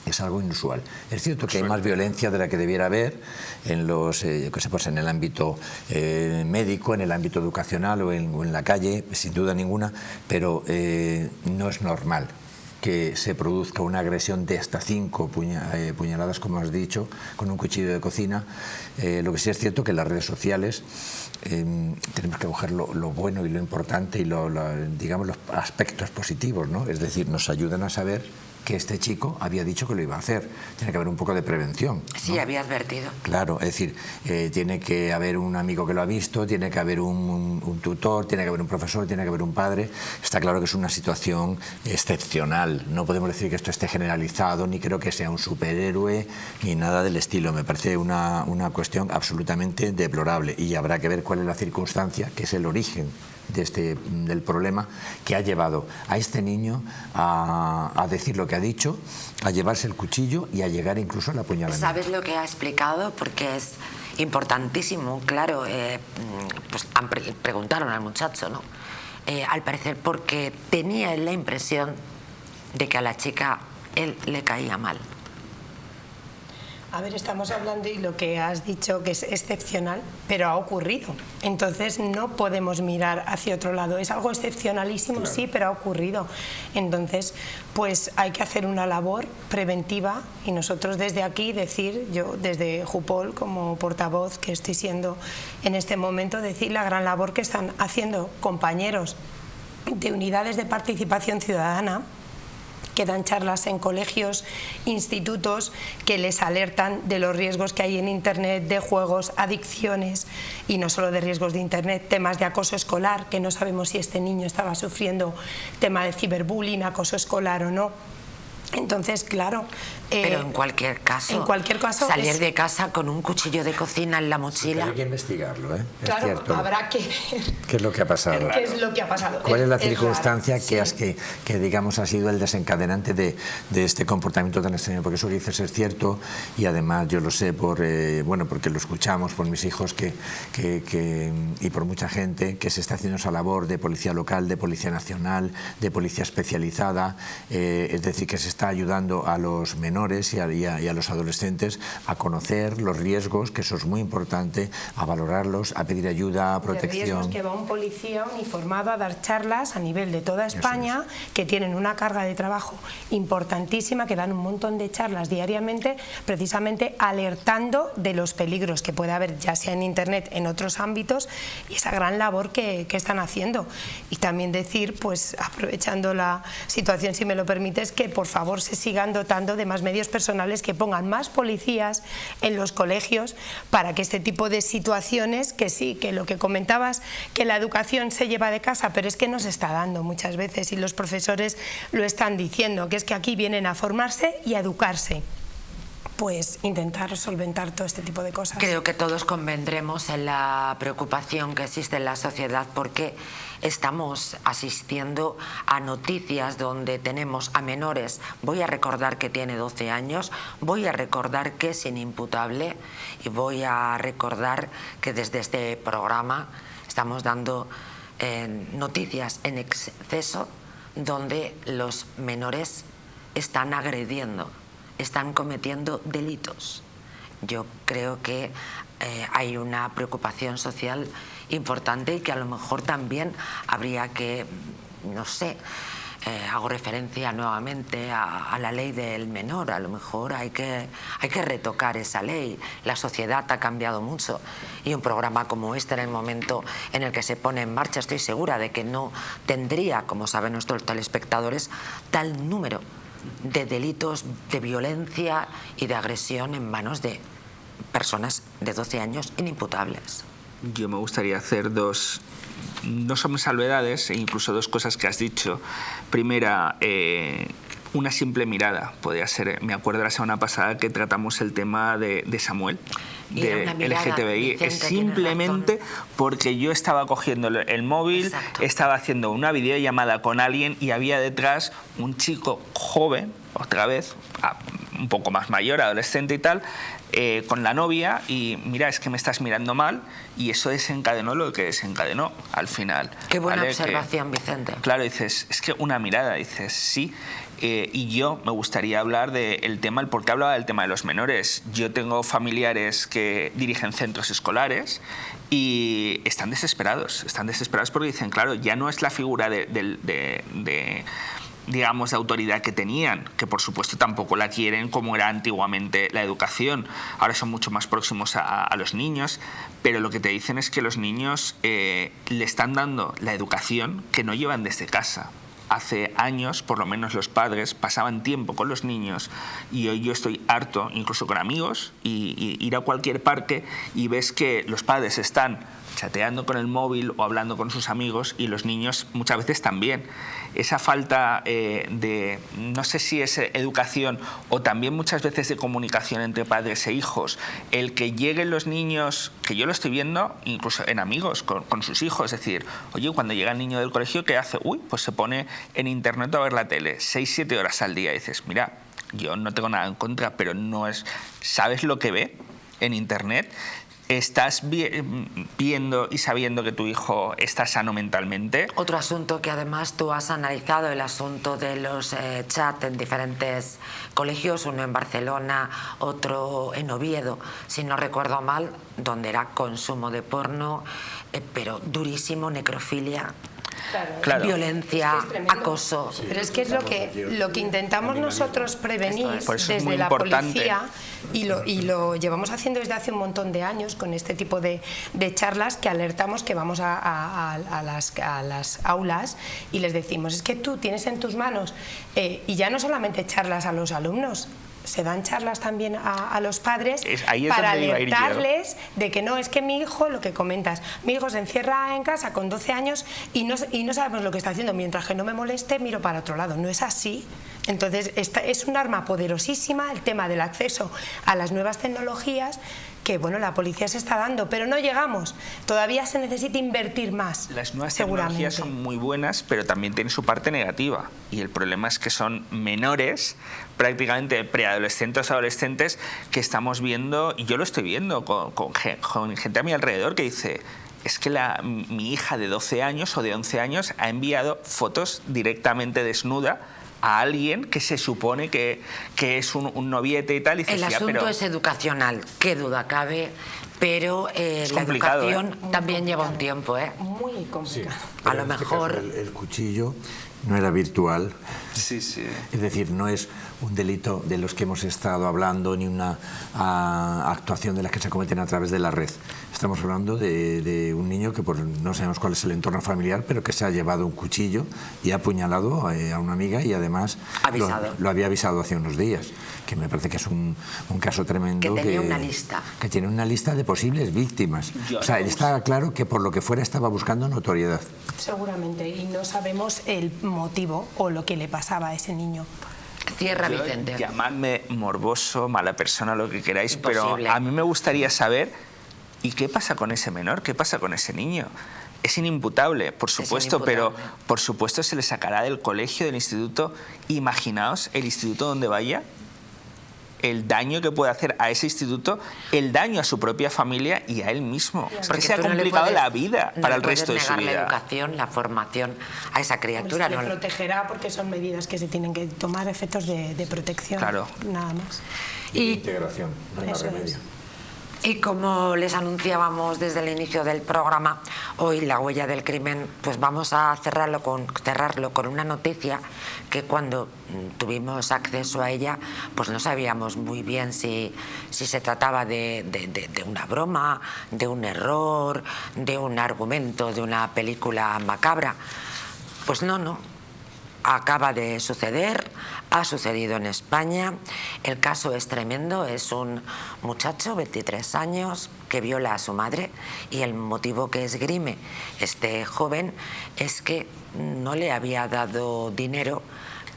B: Es algo inusual. Es cierto que hay más violencia de la que debiera haber en los, pues en el ámbito médico, en el ámbito educacional o en la calle, sin duda ninguna, pero no es normal que se produzca una agresión de hasta 5 puñaladas, como has dicho, con un cuchillo de cocina. Lo que sí es cierto que en las redes sociales tenemos que coger lo bueno y lo importante y digamos los aspectos positivos, ¿no? Es decir, nos ayudan a saber que este chico había dicho que lo iba a hacer. Tiene que haber un poco de prevención, ¿no?
A: Sí, había advertido.
B: Claro, es decir, tiene que haber un amigo que lo ha visto, tiene que haber un tutor, tiene que haber un profesor, tiene que haber un padre. Está claro que es una situación excepcional. No podemos decir que esto esté generalizado, ni creo que sea un superhéroe, ni nada del estilo. Me parece una cuestión absolutamente deplorable, y habrá que ver cuál es la circunstancia, que es el origen del problema que ha llevado a este niño a decir lo que ha dicho, a llevarse el cuchillo y a llegar incluso al apuñalamiento.
A: ¿Sabes lo que ha explicado? Porque es importantísimo, claro. Pues preguntaron al muchacho, ¿no? Al parecer porque tenía la impresión de que a la chica él le caía mal.
D: A ver, estamos hablando, y lo que has dicho que es excepcional, pero ha ocurrido. Entonces no podemos mirar hacia otro lado. Es algo excepcionalísimo, claro. Sí, pero ha ocurrido. Entonces, pues hay que hacer una labor preventiva, y nosotros desde aquí decir, yo desde Jupol como portavoz que estoy siendo en este momento, decir la gran labor que están haciendo compañeros de unidades de participación ciudadana, que dan charlas en colegios, institutos, que les alertan de los riesgos que hay en Internet, de juegos, adicciones, y no solo de riesgos de Internet, temas de acoso escolar, que no sabemos si este niño estaba sufriendo tema de ciberbullying, acoso escolar o no. Entonces, claro...
A: pero en cualquier caso salir de casa con un cuchillo de cocina en la mochila...
B: Hay que investigarlo, ¿eh?
D: Claro,
B: es cierto.
D: Habrá que...
B: ¿Qué es lo que ha pasado?
D: ¿Qué es lo que ha pasado?
B: ¿Cuál es la circunstancia
D: sí.
B: que digamos ha sido el desencadenante de este comportamiento tan extraño? Porque eso que dices es cierto, y además yo lo sé porque lo escuchamos por mis hijos y por mucha gente, que se está haciendo esa labor de policía local, de policía nacional, de policía especializada, es decir, que se está ayudando a los menores y a los adolescentes a conocer los riesgos, que eso es muy importante, a valorarlos, a pedir ayuda, a protección.
D: Riesgos, que va un policía uniformado a dar charlas a nivel de toda España, que tienen una carga de trabajo importantísima, que dan un montón de charlas diariamente, precisamente alertando de los peligros que puede haber, ya sea en Internet, en otros ámbitos, y esa gran labor que están haciendo. Y también decir, pues aprovechando la situación, si me lo permites, que por favor se sigan dotando de más medios personales, que pongan más policías en los colegios, para que este tipo de situaciones, que sí, que lo que comentabas, que la educación se lleva de casa, pero es que no se está dando muchas veces, y los profesores lo están diciendo, que es que aquí vienen a formarse y a educarse. Pues intentar solventar todo este tipo de cosas.
A: Creo que todos convendremos en la preocupación que existe en la sociedad, porque estamos asistiendo a noticias donde tenemos a menores. Voy a recordar que tiene 12 años, voy a recordar que es inimputable, y voy a recordar que desde este programa estamos dando noticias en exceso donde los menores están agrediendo, están cometiendo delitos. Yo creo que hay una preocupación social importante, y que a lo mejor también habría que, no sé, hago referencia nuevamente a la ley del menor. A lo mejor hay que retocar esa ley. La sociedad ha cambiado mucho, y un programa como este, en el momento en el que se pone en marcha, estoy segura de que no tendría, como saben nuestros telespectadores, tal número de delitos de violencia y de agresión en manos de personas de 12 años inimputables.
C: Yo me gustaría hacer dos salvedades, e incluso dos cosas que has dicho. Primera, una simple mirada podría ser. Me acuerdo la semana pasada que tratamos el tema de Samuel, de LGTBI.
A: Vicente,
C: es simplemente porque yo estaba cogiendo el móvil, exacto, estaba haciendo una videollamada con alguien, y había detrás un chico joven, otra vez, un poco más mayor, adolescente y tal, con la novia, y mira, es que me estás mirando mal, y eso desencadenó lo que desencadenó al final.
A: Qué buena observación, Vicente.
C: Claro, dices, es que una mirada, dices, sí. Y yo me gustaría hablar del tema, ¿por qué hablaba del tema de los menores? Yo tengo familiares que dirigen centros escolares y están desesperados porque dicen, claro, ya no es la figura digamos, de autoridad que tenían, que por supuesto tampoco la quieren como era antiguamente la educación. Ahora son mucho más próximos a los niños, pero lo que te dicen es que los niños le están dando la educación que no llevan desde casa. hace años, por lo menos los padres, pasaban tiempo con los niños, y hoy yo estoy harto, incluso con amigos, y ir a cualquier parque y ves que los padres están chateando con el móvil o hablando con sus amigos, y los niños muchas veces también. Esa falta de, no sé si es educación o también muchas veces de comunicación entre padres e hijos, el que lleguen los niños, que yo lo estoy viendo incluso en amigos con sus hijos, es decir, oye, cuando llega el niño del colegio, ¿qué hace? Uy, pues se pone en internet a ver la tele 6-7 horas al día, y dices, mira, yo no tengo nada en contra, pero no es, ¿sabes lo que ve en internet? ¿Estás viendo y sabiendo que tu hijo está sano mentalmente?
A: Otro asunto que además tú has analizado, el asunto de los chats en diferentes colegios, uno en Barcelona, otro en Oviedo, si no recuerdo mal, donde era consumo de porno, pero durísimo, necrofilia.
D: Claro.
A: Violencia, acoso.
D: Sí, pero es que es lo que intentamos nosotros prevenir desde la
C: importante.
D: policía, y lo llevamos haciendo desde hace un montón de años con este tipo de charlas, que alertamos, que vamos a las aulas y les decimos, es que tú tienes en tus manos, y ya no solamente charlas a los alumnos, se dan charlas también a los padres para alertarles de que no, es que mi hijo, lo que comentas, mi hijo se encierra en casa con 12 años y no sabemos lo que está haciendo, mientras que no me moleste miro para otro lado. No es así. Entonces es un arma poderosísima el tema del acceso a las nuevas tecnologías, que bueno, la policía se está dando, pero no llegamos. Todavía se necesita invertir más.
C: Las nuevas tecnologías son muy buenas, pero también tienen su parte negativa. Y el problema es que son menores, prácticamente preadolescentes o adolescentes, que estamos viendo, y yo lo estoy viendo con gente a mi alrededor que dice, es que mi hija de 12 años o de 11 años ha enviado fotos directamente desnuda a alguien que se supone que es un noviete y tal. Y dices,
A: el asunto es educacional, qué duda cabe, pero la educación también lleva un tiempo.
D: Muy complicado.
B: Sí,
A: a lo mejor
B: el cuchillo no era virtual.
C: Sí, sí.
B: Es decir, no es un delito de los que hemos estado hablando, ni una actuación de las que se cometen a través de la red. Estamos hablando de un niño que no sabemos cuál es el entorno familiar, pero que se ha llevado un cuchillo y ha apuñalado a una amiga, y además lo había avisado hace unos días, que me parece que es un caso tremendo.
A: Que tenía una lista.
B: Que tiene una lista de posibles víctimas. O sea, está claro que por lo que fuera estaba buscando notoriedad.
D: Seguramente, y no sabemos el motivo o lo que le pasaba a ese niño.
A: Cierra, Vicente.
C: Llamadme morboso, mala persona, lo que queráis,
A: imposible.
C: Pero a mí me gustaría saber, ¿y qué pasa con ese menor? ¿Qué pasa con ese niño? Es inimputable, por supuesto, pero por supuesto se le sacará del colegio, del instituto. Imaginaos el instituto donde vaya, el daño que puede hacer a ese instituto, el daño a su propia familia y a él mismo. Porque se ha complicado la vida para el resto de su vida.
A: La educación, la formación a esa criatura.
D: Pues le protegerá, porque son medidas que se tienen que tomar, efectos de protección.
C: Claro.
D: Nada más.
B: Y integración, no hay más
D: Eso
B: remedio.
A: Y como les anunciábamos desde el inicio del programa, hoy La Huella del Crimen, pues vamos a cerrarlo con una noticia que cuando tuvimos acceso a ella, pues no sabíamos muy bien si se trataba de una broma, de un error, de un argumento, de una película macabra. Pues no. Acaba de suceder, ha sucedido en España. El caso es tremendo, es un muchacho, 23 años, que viola a su madre, y el motivo que esgrime este joven es que no le había dado dinero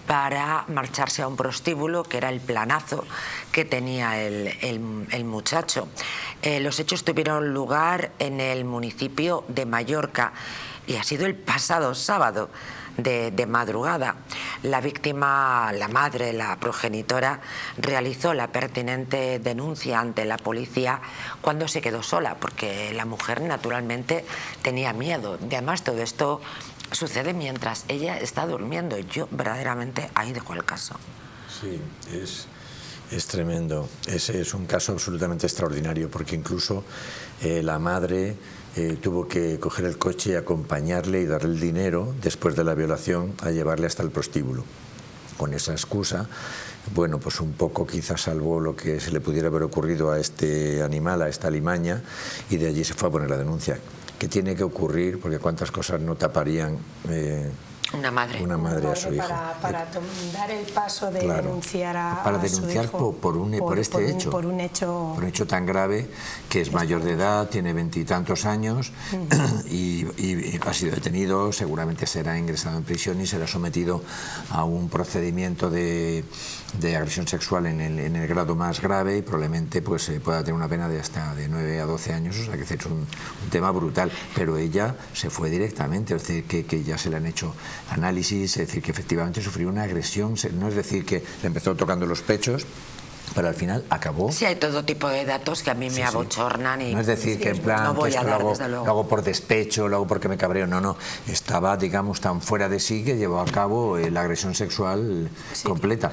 A: para marcharse a un prostíbulo, que era el planazo que tenía el muchacho. Los hechos tuvieron lugar en el municipio de Mallorca y ha sido el pasado sábado de madrugada. La víctima, la madre, la progenitora, realizó la pertinente denuncia ante la policía cuando se quedó sola, porque la mujer naturalmente tenía miedo. Y además todo esto sucede mientras ella está durmiendo. Yo verdaderamente ahí dejo el caso.
B: Sí, es tremendo. Ese es un caso absolutamente extraordinario, porque incluso la madre tuvo que coger el coche y acompañarle y darle el dinero después de la violación a llevarle hasta el prostíbulo. Con esa excusa, bueno, pues un poco quizás salvó lo que se le pudiera haber ocurrido a este animal, a esta alimaña, y de allí se fue a poner la denuncia. ¿Qué tiene que ocurrir? Porque cuántas cosas no taparían
A: Una madre
B: a su hijo.
D: Para dar el paso de denunciar
B: para
D: a
B: denunciar
D: su hijo
B: por este hecho.
D: Por un hecho
B: tan grave, que es mayor de edad, tiene 20 y tantos años y ha sido detenido, seguramente será ingresado en prisión y será sometido a un procedimiento de agresión sexual en el grado más grave y probablemente pues pueda tener una pena de hasta de 9 a 12 años, o sea que es un tema brutal. Pero ella se fue directamente, es decir, que ya se le han hecho análisis, es decir, que efectivamente sufrió una agresión, no es decir que le empezó tocando los pechos, pero al final acabó.
A: Sí, hay todo tipo de datos que a mí me abochornan. Y
B: no es decir que en plan
A: no voy
B: que
A: a dar, desde
B: lo
A: luego.
B: hago por despecho, lo hago porque me cabreo, no, estaba, digamos, tan fuera de sí que llevó a cabo la agresión sexual completa.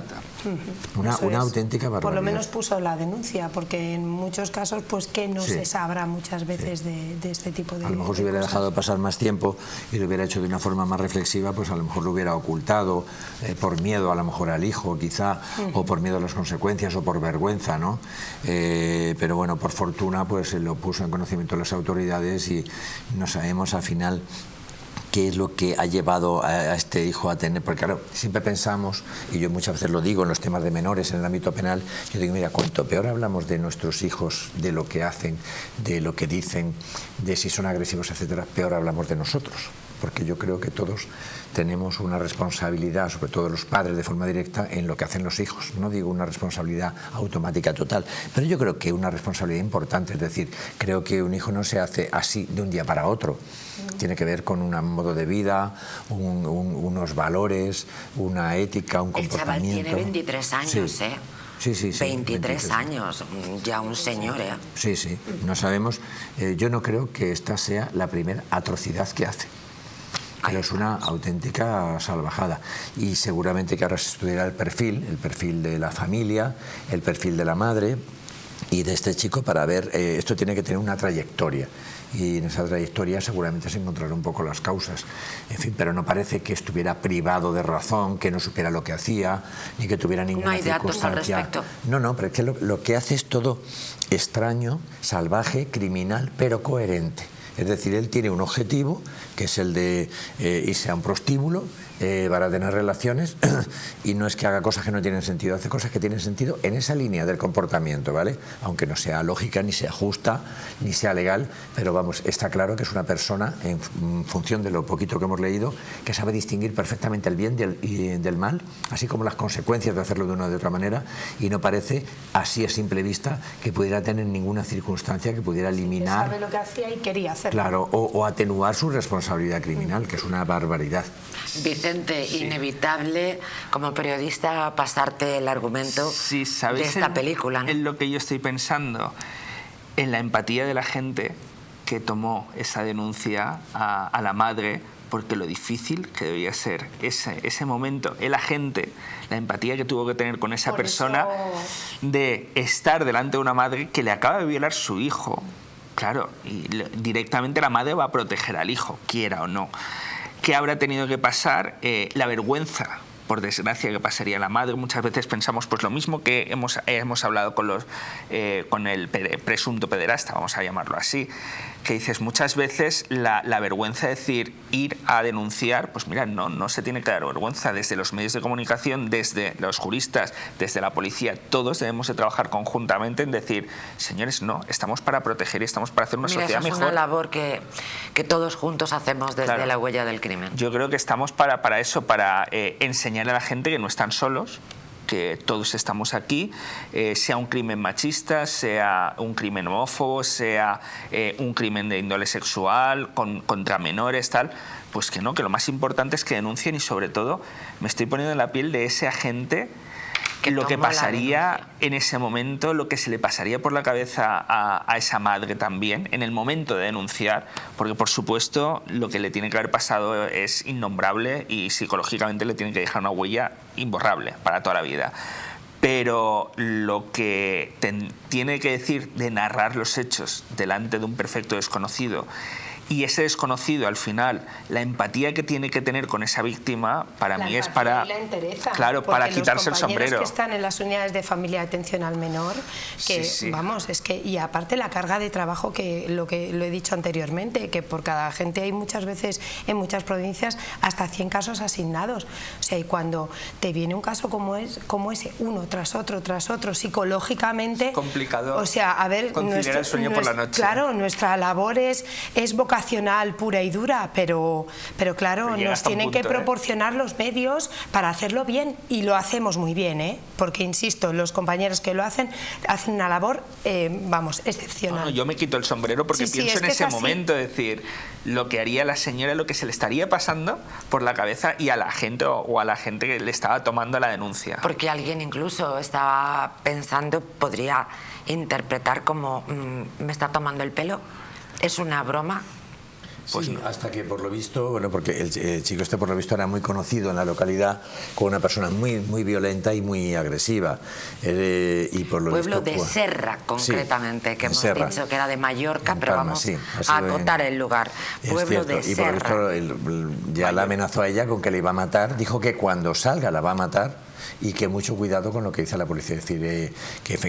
B: Una auténtica barbaridad.
D: Por lo menos puso la denuncia, porque en muchos casos pues que no se sabrá muchas veces de este tipo de...
B: A lo mejor si hubiera dejado pasar más tiempo y lo hubiera hecho de una forma más reflexiva, pues a lo mejor lo hubiera ocultado por miedo a lo mejor al hijo quizá, o por miedo a las consecuencias, o por vergüenza, ¿no? Pero bueno, por fortuna pues lo puso en conocimiento de las autoridades y no sabemos al final qué es lo que ha llevado a este hijo a tener, porque claro, siempre pensamos, y yo muchas veces lo digo en los temas de menores, en el ámbito penal, yo digo, mira, cuanto peor hablamos de nuestros hijos, de lo que hacen, de lo que dicen, de si son agresivos, etcétera, peor hablamos de nosotros, porque yo creo que todos tenemos una responsabilidad, sobre todo los padres de forma directa, en lo que hacen los hijos. No digo una responsabilidad automática total, pero yo creo que una responsabilidad importante, es decir, creo que un hijo no se hace así de un día para otro. Tiene que ver con un modo de vida, unos valores, una ética, un comportamiento.
A: El chaval tiene 23 años,
B: sí. Sí,
A: 23 años, ya un señor,
B: Sí, no sabemos. Yo no creo que esta sea la primera atrocidad que hace. Pero es una auténtica salvajada y seguramente que ahora se estudiará el perfil de la familia, el perfil de la madre y de este chico para ver, esto tiene que tener una trayectoria y en esa trayectoria seguramente se encontrarán un poco las causas, en fin, pero no parece que estuviera privado de razón, que no supiera lo que hacía, ni que tuviera ninguna circunstancia.
A: No hay datos al respecto.
B: No, pero es que lo que hace es todo extraño, salvaje, criminal, pero coherente. Es decir, él tiene un objetivo, que es el de irse a un prostíbulo para tener relaciones, y no es que haga cosas que no tienen sentido, hace cosas que tienen sentido en esa línea del comportamiento, ¿vale? Aunque no sea lógica, ni sea justa, ni sea legal, pero vamos, está claro que es una persona, en función de lo poquito que hemos leído, que sabe distinguir perfectamente el bien del mal, así como las consecuencias de hacerlo de una o de otra manera, y no parece, así a simple vista, que pudiera tener ninguna circunstancia que pudiera eliminar...
D: Sabe lo que hacía y quería hacerlo.
B: Claro, o atenuar su responsabilidad criminal, que es una barbaridad.
A: Vicente, inevitable como periodista pasarte el argumento de esta película, ¿no?
C: En lo que yo estoy pensando, en la empatía de la gente que tomó esa denuncia a la madre, porque lo difícil que debía ser ese momento, el agente, la empatía que tuvo que tener con esa persona de estar delante de una madre que le acaba de violar su hijo. Claro, y directamente la madre va a proteger al hijo, quiera o no. ¿Qué habrá tenido que pasar? La vergüenza, por desgracia, que pasaría la madre. Muchas veces pensamos pues lo mismo que hemos hablado con el presunto pederasta, vamos a llamarlo así, que dices muchas veces la vergüenza de decir, ir a denunciar, pues mira, no se tiene que dar vergüenza. Desde los medios de comunicación, desde los juristas, desde la policía, todos debemos de trabajar conjuntamente en decir, señores, no, estamos para proteger y estamos para hacer una sociedad mejor.
A: Es una labor que todos juntos hacemos desde la huella del crimen.
C: Yo creo que estamos para eso, para enseñar a la gente que no están solos, que todos estamos aquí, sea un crimen machista, sea un crimen homófobo, sea un crimen de índole sexual, contra menores, tal, pues que no, que lo más importante es que denuncien y sobre todo me estoy poniendo en la piel de ese agente lo que pasaría en ese momento, lo que se le pasaría por la cabeza a esa madre también en el momento de denunciar, porque por supuesto lo que le tiene que haber pasado es innombrable y psicológicamente le tiene que dejar una huella imborrable para toda la vida. Pero lo que tiene que decir de narrar los hechos delante de un perfecto desconocido y ese desconocido, al final, la empatía que tiene que tener con esa víctima, para mí es para...
D: La entereza,
C: claro, para quitarse el sombrero.
D: Que están en las unidades de familia de atención al menor, que vamos, es que, y aparte la carga de trabajo, que lo he dicho anteriormente, que por cada agente hay muchas veces, en muchas provincias, hasta 100 casos asignados. O sea, y cuando te viene un caso como ese, uno tras otro, psicológicamente...
C: Es complicado,
D: o sea, a ver,
C: conciliar el sueño por la noche.
D: Claro, nuestra labor es vocacional, pura y dura, pero claro, nos tienen que proporcionar los medios para hacerlo bien, y lo hacemos muy bien, porque insisto, los compañeros que lo hacen una labor, vamos, excepcional.
C: Bueno, yo me quito el sombrero porque pienso en ese momento, es decir, lo que haría la señora, lo que se le estaría pasando por la cabeza, y a la gente o a la gente que le estaba tomando la denuncia.
A: Porque alguien incluso estaba pensando, podría interpretar como me está tomando el pelo, es una broma.
B: Pues sí, hasta que por lo visto, bueno, porque el chico este por lo visto era muy conocido en la localidad como una persona muy violenta y muy agresiva. Y por lo
A: Pueblo
B: visto,
A: de Serra, concretamente, que hemos
B: Serra.
A: Dicho que era de Mallorca,
B: En
A: pero
B: Palma,
A: vamos
B: sí,
A: a acotar el lugar. Pueblo de
B: y por lo
A: Serra.
B: visto ya la amenazó a ella con que le iba a matar, dijo que cuando salga la va a matar, y que mucho cuidado con lo que dice la policía, es decir,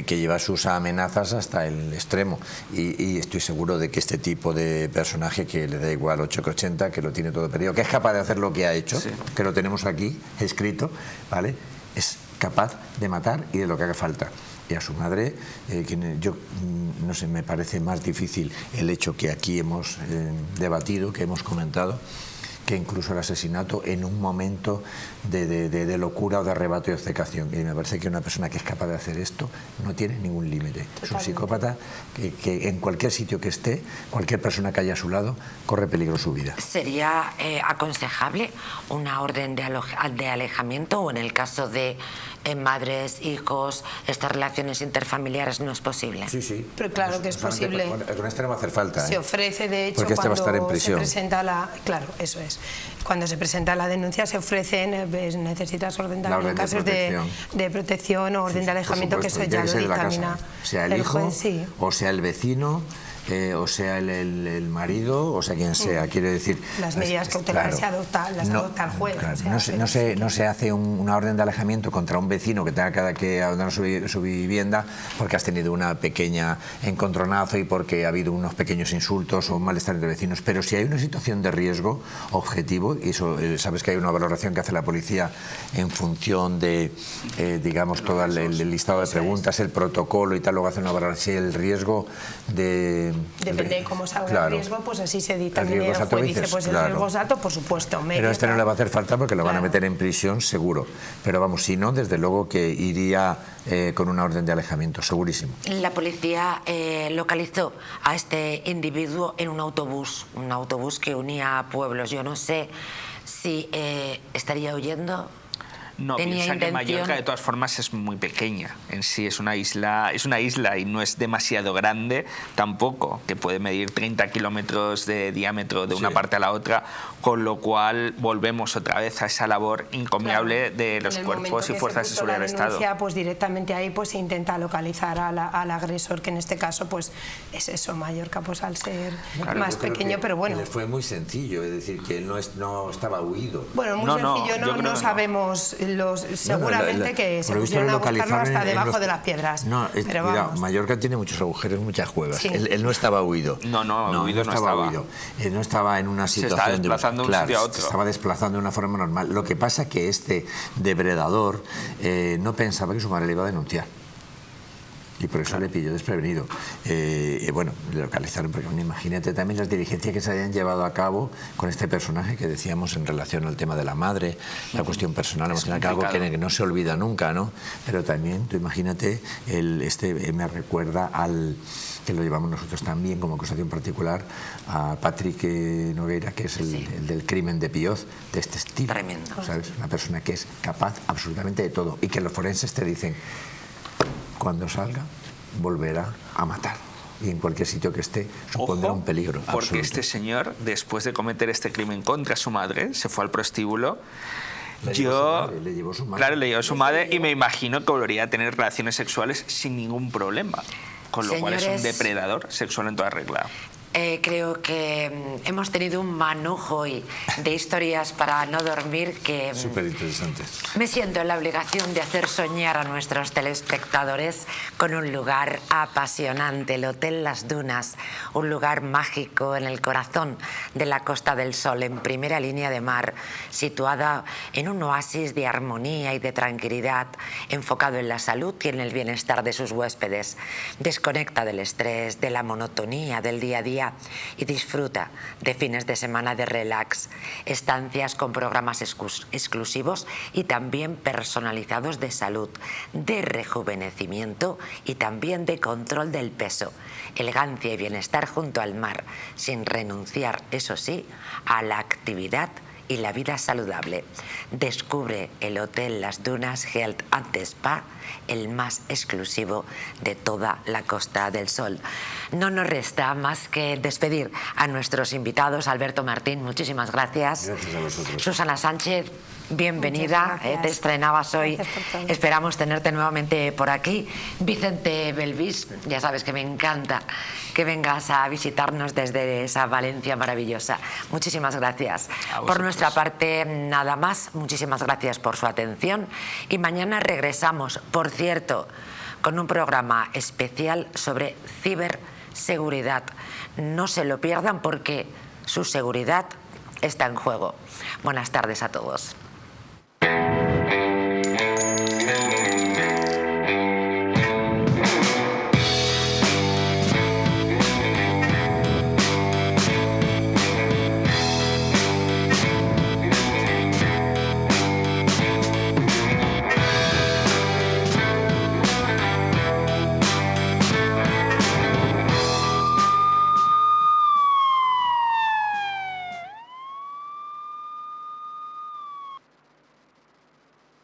B: que lleva sus amenazas hasta el extremo, y estoy seguro de que este tipo de personaje, que le da igual 8 que 80, que lo tiene todo perdido, que es capaz de hacer lo que ha hecho, que lo tenemos aquí escrito, ¿vale? Es capaz de matar y de lo que haga falta. Y a su madre, yo no sé, me parece más difícil el hecho que aquí hemos debatido, que hemos comentado, que incluso el asesinato en un momento de locura o de arrebato y obcecación. Y me parece que una persona que es capaz de hacer esto no tiene ningún límite. Es un psicópata que en cualquier sitio que esté, cualquier persona que haya a su lado, corre peligro su vida.
A: ¿Sería aconsejable una orden de alejamiento, o en el caso de madres, hijos, estas relaciones interfamiliares no es posible?
B: Sí.
D: Pero claro que es posible.
B: Con este no va a hacer falta.
D: Se ofrece, de hecho,
B: porque este va a estar en
D: cuando se
B: prisión.
D: presenta claro, eso es. Cuando se presenta la denuncia se ofrecen, necesitas orden en casos de protección o orden de alejamiento, que eso ya lo dictamina.
B: Sea el hijo,
D: juez, sí.
B: O sea el vecino, o sea el marido, o sea quien sea, quiere decir...
D: Las medidas cautelares adopta el juez.
B: Claro,
D: o sea,
B: no se hace una orden de alejamiento contra un vecino que tenga que abandonar su vivienda porque has tenido una pequeña encontronazo y porque ha habido unos pequeños insultos o un malestar entre vecinos, pero si hay una situación de riesgo objetivo, y eso sabes que hay una valoración que hace la policía en función de, digamos, todo el listado de preguntas, el protocolo y tal, luego hace una valoración, el riesgo de...
D: Depende de cómo salga el riesgo, pues así se dictamina. El juez dice, pues el riesgo es alto, por supuesto.
B: Pero este no le va a hacer falta porque lo van a meter en prisión seguro. Pero vamos, si no, desde luego que iría con una orden de alejamiento, segurísimo.
A: La policía localizó a este individuo en un autobús que unía pueblos. Yo no sé si estaría huyendo.
C: No, piensa que Mallorca de todas formas es muy pequeña en sí, es una isla y no es demasiado grande tampoco, que puede medir 30 kilómetros de diámetro de una parte a la otra, con lo cual volvemos otra vez a esa labor encomiable de los cuerpos y fuerzas de seguridad del Estado.
D: Pues directamente ahí pues se intenta localizar al agresor, que en este caso pues es eso, Mallorca pues al ser más pequeño, pero bueno.
B: Fue muy sencillo, es decir, que él no estaba huido.
D: Bueno, muy sencillo, no sabemos... seguramente que se pusieron a buscarlo hasta debajo de las piedras. Pero
B: mira, Mallorca tiene muchos agujeros, muchas cuevas.
D: Sí.
B: Él no estaba huido.
C: No estaba
B: huido. Él no estaba en una situación...
C: Se estaba desplazando de un sitio a otro.
B: Se estaba desplazando de una forma normal. Lo que pasa es que este depredador no pensaba que su madre le iba a denunciar. Y por eso le pilló desprevenido. Bueno, le localizaron, porque imagínate también las diligencias que se hayan llevado a cabo con este personaje que decíamos en relación al tema de la madre, la cuestión personal, algo que no se olvida nunca, ¿no? Pero también, tú imagínate, me recuerda que lo llevamos nosotros también como acusación particular, a Patrick Nogueira, que es el del crimen de Pioz, de este estilo.
A: Tremendo.
B: ¿Sabes? Una persona que es capaz absolutamente de todo, y que los forenses te dicen: cuando salga, volverá a matar. Y en cualquier sitio que esté, supondrá un peligro
C: porque
B: absoluto.
C: Este señor, después de cometer este crimen contra su madre, se fue al prostíbulo.
B: Le llevó su madre.
C: Claro, le llevó su madre y me imagino que volvería a tener relaciones sexuales sin ningún problema. Con lo cual es un depredador sexual en toda regla.
A: Creo que hemos tenido un manojo hoy de historias para no dormir que
B: Súper interesantes.
A: me siento en la obligación de hacer soñar a nuestros telespectadores con un lugar apasionante, el Hotel Las Dunas, un lugar mágico en el corazón de la Costa del Sol, en primera línea de mar, situada en un oasis de armonía y de tranquilidad, enfocado en la salud y en el bienestar de sus huéspedes. Desconecta del estrés, de la monotonía del día a día y disfruta de fines de semana de relax, estancias con programas exclusivos y también personalizados de salud, de rejuvenecimiento y también de control del peso, elegancia y bienestar junto al mar, sin renunciar, eso sí, a la actividad y la vida saludable. Descubre el Hotel Las Dunas Health and Spa, el más exclusivo de toda la Costa del Sol. No nos resta más que despedir a nuestros invitados. Alberto Martín, muchísimas gracias.
B: Gracias a vosotros.
A: Susana Sánchez, bienvenida. Te estrenabas hoy. Esperamos tenerte nuevamente por aquí. Vicente Belvis, ya sabes que me encanta que vengas a visitarnos desde esa Valencia maravillosa. Muchísimas gracias. Por nuestra parte, nada más. Muchísimas gracias por su atención. Y mañana regresamos, por cierto, con un programa especial sobre ciberseguridad. No se lo pierdan porque su seguridad está en juego. Buenas tardes a todos.